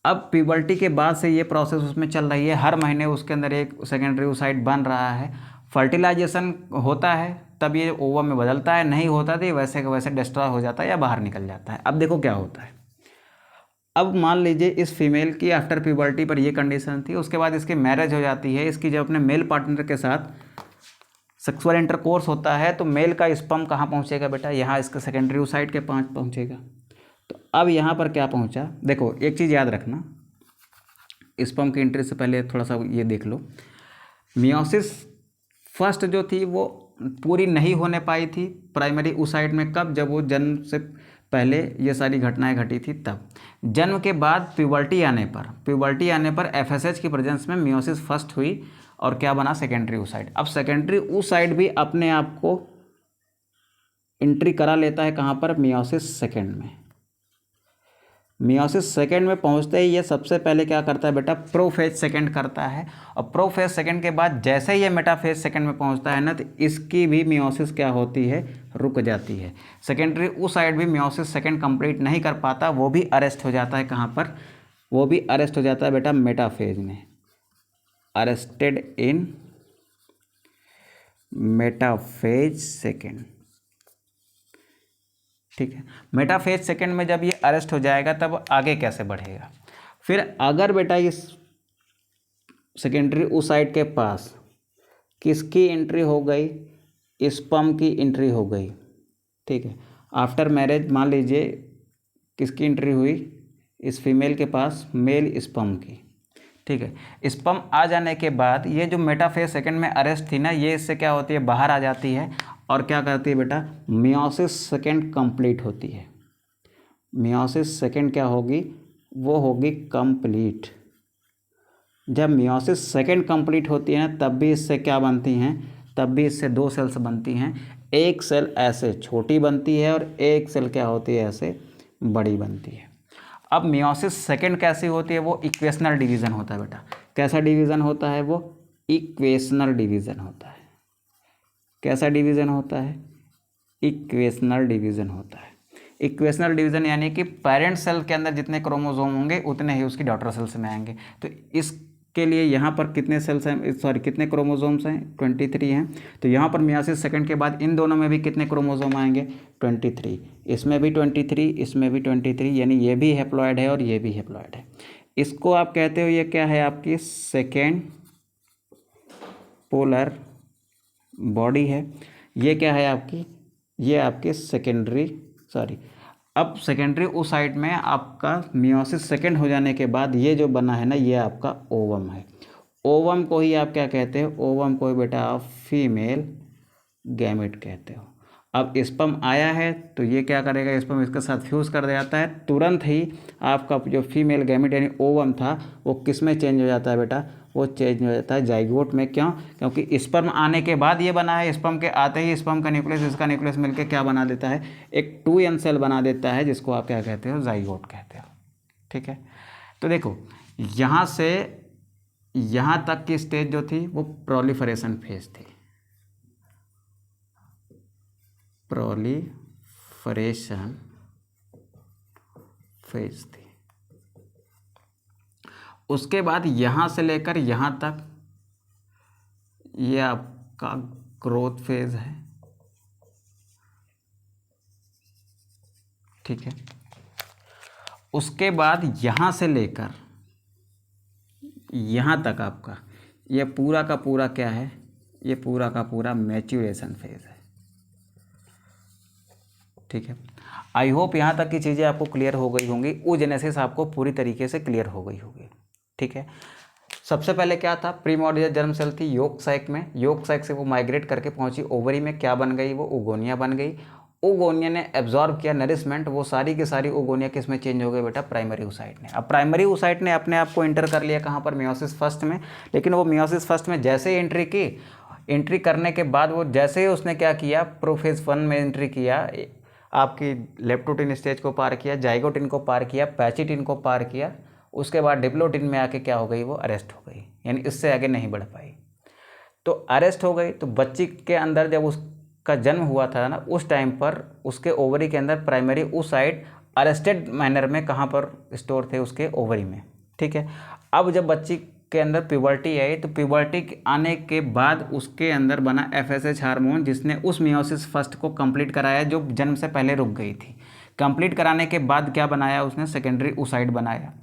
अब प्यूबर्टी के बाद से ये प्रोसेस उसमें चल रही है, हर महीने उसके अंदर एक सेकेंडरी oocyte बन रहा है। फर्टिलाइजेशन होता है तब ये ओवम में बदलता है, नहीं होता तो ये वैसे के वैसे डिस्ट्रॉय हो जाता है या बाहर निकल जाता है। अब देखो क्या होता है, अब मान लीजिए इस फीमेल की आफ्टर प्यूबर्टी पर ये कंडीशन थी, उसके बाद इसकी मैरिज हो जाती है, इसकी जब अपने मेल पार्टनर के साथ सेक्सुअल इंटरकोर्स होता है तो मेल का स्पर्म कहाँ पहुँचेगा बेटा, यहाँ इसके सेकेंडरी oocyte के पास पहुँचेगा। तो अब यहाँ पर क्या पहुँचा, देखो एक चीज़ याद रखना, स्पर्म की एंट्री से पहले थोड़ा सा ये देख लो, मियोसिस फर्स्ट जो थी वो पूरी नहीं होने पाई थी प्राइमरी oocyte में। कब, जब वो जन्म से पहले ये सारी घटनाएं घटी थी तब। जन्म के बाद प्यूबर्टी आने पर FSH की प्रेजेंस में मियोसिस फर्स्ट हुई और क्या बना, सेकेंडरी oocyte। अब सेकेंडरी oocyte भी अपने आप को एंट्री करा लेता है कहाँ पर, मियोसिस सेकेंड में। मियोसिस सेकेंड में पहुंचते ही ये सबसे पहले क्या करता है बेटा, प्रोफेज सेकेंड करता है। और प्रोफेज सेकेंड के बाद जैसे ये मेटाफेज सेकेंड में पहुंचता है ना, तो इसकी भी मियोसिस क्या होती है, रुक जाती है। सेकेंडरी oocyte भी मियोसिस सेकेंड कंप्लीट नहीं कर पाता, वो भी अरेस्ट हो जाता है कहाँ पर, वो भी अरेस्ट हो जाता है बेटा मेटाफेज में, अरेस्टेड इन मेटाफेज सेकेंड। ठीक है, मेटाफेज सेकेंड में जब ये अरेस्ट हो जाएगा तब आगे कैसे बढ़ेगा। फिर अगर बेटा इस सेकेंडरी oocyte के पास किसकी एंट्री हो गई, स्पर्म की एंट्री हो गई। ठीक है, आफ्टर मैरिज मान लीजिए किसकी एंट्री हुई, इस फीमेल के पास मेल स्पर्म की। ठीक है, स्पर्म आ जाने के बाद ये जो मेटाफेज सेकेंड में अरेस्ट थी ना, ये इससे क्या होती है, बाहर आ जाती है और क्या करती है बेटा, मियोसिस सेकेंड कंप्लीट होती है। मियोसिस सेकेंड क्या होगी, वो होगी कंप्लीट। जब मियोसिस सेकंड कंप्लीट होती है ना, तब भी इससे क्या बनती हैं, तब भी इससे 2 सेल्स बनती हैं। एक सेल ऐसे छोटी बनती है और एक सेल क्या होती है, ऐसे बड़ी बनती है। अब मियोसिस सेकंड कैसी होती है, वो इक्वेशनल डिवीज़न होता है बेटा। कैसा डिवीज़न होता है, वो इक्वेशनल डिवीज़न होता है। कैसा डिवीज़न होता है, इक्वेशनल डिवीज़न होता है। इक्वेशनल डिवीज़न यानी कि पेरेंट सेल के अंदर जितने क्रोमोसोम होंगे उतने ही उसकी डॉटर सेल्स में आएंगे। तो इसके लिए यहाँ पर कितने सेल्स हैं, सॉरी कितने क्रोमोसोम्स हैं, 23 हैं। तो यहाँ पर मियोसिस सेकंड के बाद इन दोनों में भी कितने क्रोमोसोम आएंगे, 23। इसमें भी 23, इसमें भी 23, यानी ये भी हैप्लॉइड है और ये भी हैप्लॉइड है। इसको आप कहते हो, ये क्या है आपकी सेकेंड पोलर बॉडी है। ये क्या है आपकी, ये आपके सेकेंडरी, सॉरी अब सेकेंडरी उस साइड में आपका मियोसिस सेकंड हो जाने के बाद ये जो बना है ना, ये आपका ओवम है। ओवम को ही आप क्या कहते हो, ओवम को ही बेटा आप फीमेल गैमेट कहते हो। अब स्पर्म आया है तो ये क्या करेगा, स्पर्म इसके साथ फ्यूज़ कर जाता है, तुरंत ही आपका जो फीमेल गैमेट यानी ओवम था वो किस में चेंज हो जाता है बेटा, वो चेंज हो जाता है जाइगोट में। क्यों, क्योंकि स्पर्म आने के बाद ये बना है, स्पर्म के आते ही स्पर्म का न्यूक्लियस इसका न्यूक्लियस मिलकर क्या बना देता है, एक 2n सेल बना देता है, जिसको आप क्या कहते हो, जाइगोट कहते हो। ठीक है, तो देखो यहाँ से यहाँ तक की स्टेज जो थी वो प्रोलिफरेशन फेज थी, प्रोलिफरेशन फेज थी। उसके बाद यहाँ से लेकर यहाँ तक ये आपका ग्रोथ फेज है। ठीक है, उसके बाद यहाँ से लेकर यहाँ तक आपका ये पूरा का पूरा क्या है, ये पूरा का पूरा मैच्योरेशन फेज है। ठीक है, आई होप यहाँ तक की चीज़ें आपको क्लियर हो गई होंगी, oogenesis आपको पूरी तरीके से क्लियर हो गई होगी। ठीक है, सबसे पहले क्या था, प्रीमोर्डियल जर्म सेल थी योक साइक में, योक साइक से वो माइग्रेट करके पहुंची ओवरी में, क्या बन गई, वो ओगोनिया बन गई। ओगोनिया ने एब्जॉर्ब किया नरिशमेंट, वो सारी की सारी ओगोनिया किस में चेंज हो गई बेटा, प्राइमरी oocyte ने। अब प्राइमरी oocyte ने अपने आप को एंटर कर लिया कहाँ पर, मियोसिस फर्स्ट में। लेकिन वो मियोसिस फर्स्ट में जैसे ही एंट्री की, एंट्री करने के बाद वो जैसे ही उसने क्या किया, प्रोफेज 1 में एंट्री किया, आपकी लेप्टोटिन स्टेज को पार किया, जाइगोटिन को पार किया, पैचिटिन को पार किया, उसके बाद डिप्लोटिन में आके क्या हो गई, वो अरेस्ट हो गई, यानी इससे आगे नहीं बढ़ पाई। तो अरेस्ट हो गई, तो बच्ची के अंदर जब उसका जन्म हुआ था ना, उस टाइम पर उसके ओवरी के अंदर प्राइमरी oocyte अरेस्टेड मैनर में कहाँ पर स्टोर थे, उसके ओवरी में। ठीक है, अब जब बच्ची के अंदर प्यूबर्टी आई, तो प्यूबर्टी आने के बाद उसके अंदर बना FSH हार्मोन, जिसने उस मियोसिस फर्स्ट को कंप्लीट कराया जो जन्म से पहले रुक गई थी। कंप्लीट कराने के बाद क्या बनाया उसने, सेकेंडरी oocyte बनाया।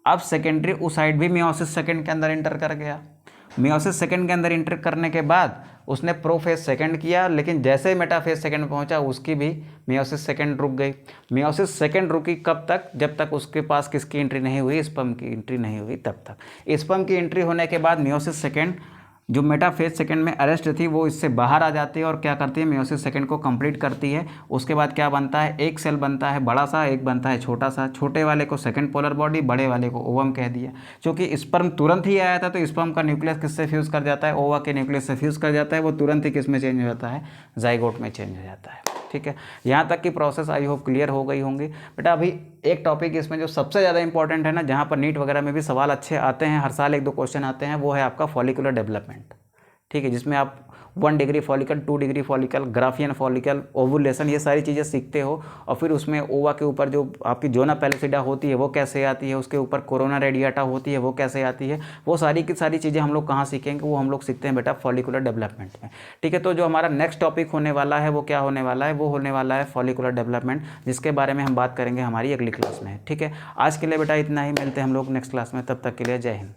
अब सेकेंडरी oocyte भी मियोसिस सेकंड के अंदर इंटर कर गया। मियोसिस सेकंड के अंदर इंटर करने के बाद उसने प्रोफेज सेकंड किया, लेकिन जैसे ही मेटाफेज सेकंड पहुंचा उसकी भी मियोसिस सेकंड रुक गई। मियोसिस सेकंड रुकी कब तक, जब तक उसके पास किसकी एंट्री नहीं हुई, स्पर्म की एंट्री नहीं हुई तब तक। स्पर्म की एंट्री होने के बाद मियोसिस सेकंड जो मेटाफेज सेकंड में अरेस्ट थी वो इससे बाहर आ जाती है और क्या करती है, मियोसिस सेकंड को कंप्लीट करती है। उसके बाद क्या बनता है, एक सेल बनता है बड़ा सा, एक बनता है छोटा सा। छोटे वाले को सेकंड पोलर बॉडी, बड़े वाले को ओवम कह दिया। क्योंकि स्पर्म तुरंत ही आया था तो स्पर्म का न्यूक्लियस किससे फ्यूज़ कर जाता है, ओवा के न्यूक्लियस से फ्यूज़ कर जाता है, वो तुरंत ही किस में चेंज हो जाता है, जाइगोट में चेंज हो जाता है। ठीक है, यहाँ तक की प्रोसेस आई होप क्लियर हो गई होंगी बेटा। अभी एक टॉपिक इसमें जो सबसे ज़्यादा इंपॉर्टेंट है ना, जहाँ पर नीट वगैरह में भी सवाल अच्छे आते हैं, हर साल 1-2 क्वेश्चन आते हैं, वो है आपका फॉलिकुलर डेवलपमेंट। ठीक है, जिसमें आप 1 degree follicle, 2 degree follicle, Graafian follicle, ovulation, ये सारी चीज़ें सीखते हो। और फिर उसमें ओवा के ऊपर जो आपकी जोना पैलिसिडा होती है वो कैसे आती है, उसके ऊपर कोरोना रेडिएटा होती है वो कैसे आती है, वो सारी की सारी चीज़ें हम लोग कहाँ सीखेंगे, वो हम लोग सीखते हैं बेटा फॉलिकुलर डेवलपमेंट में। ठीक है, तो जो हमारा नेक्स्ट टॉपिक होने वाला है वो क्या होने वाला है, वो होने वाला है फॉलिकुलर डेवलपमेंट, जिसके बारे में हम बात करेंगे हमारी अगली क्लास में। ठीक है, आज के लिए बेटा इतना ही, मिलते हैं हम लोग नेक्स्ट क्लास में, तब तक के लिए जय हिंद।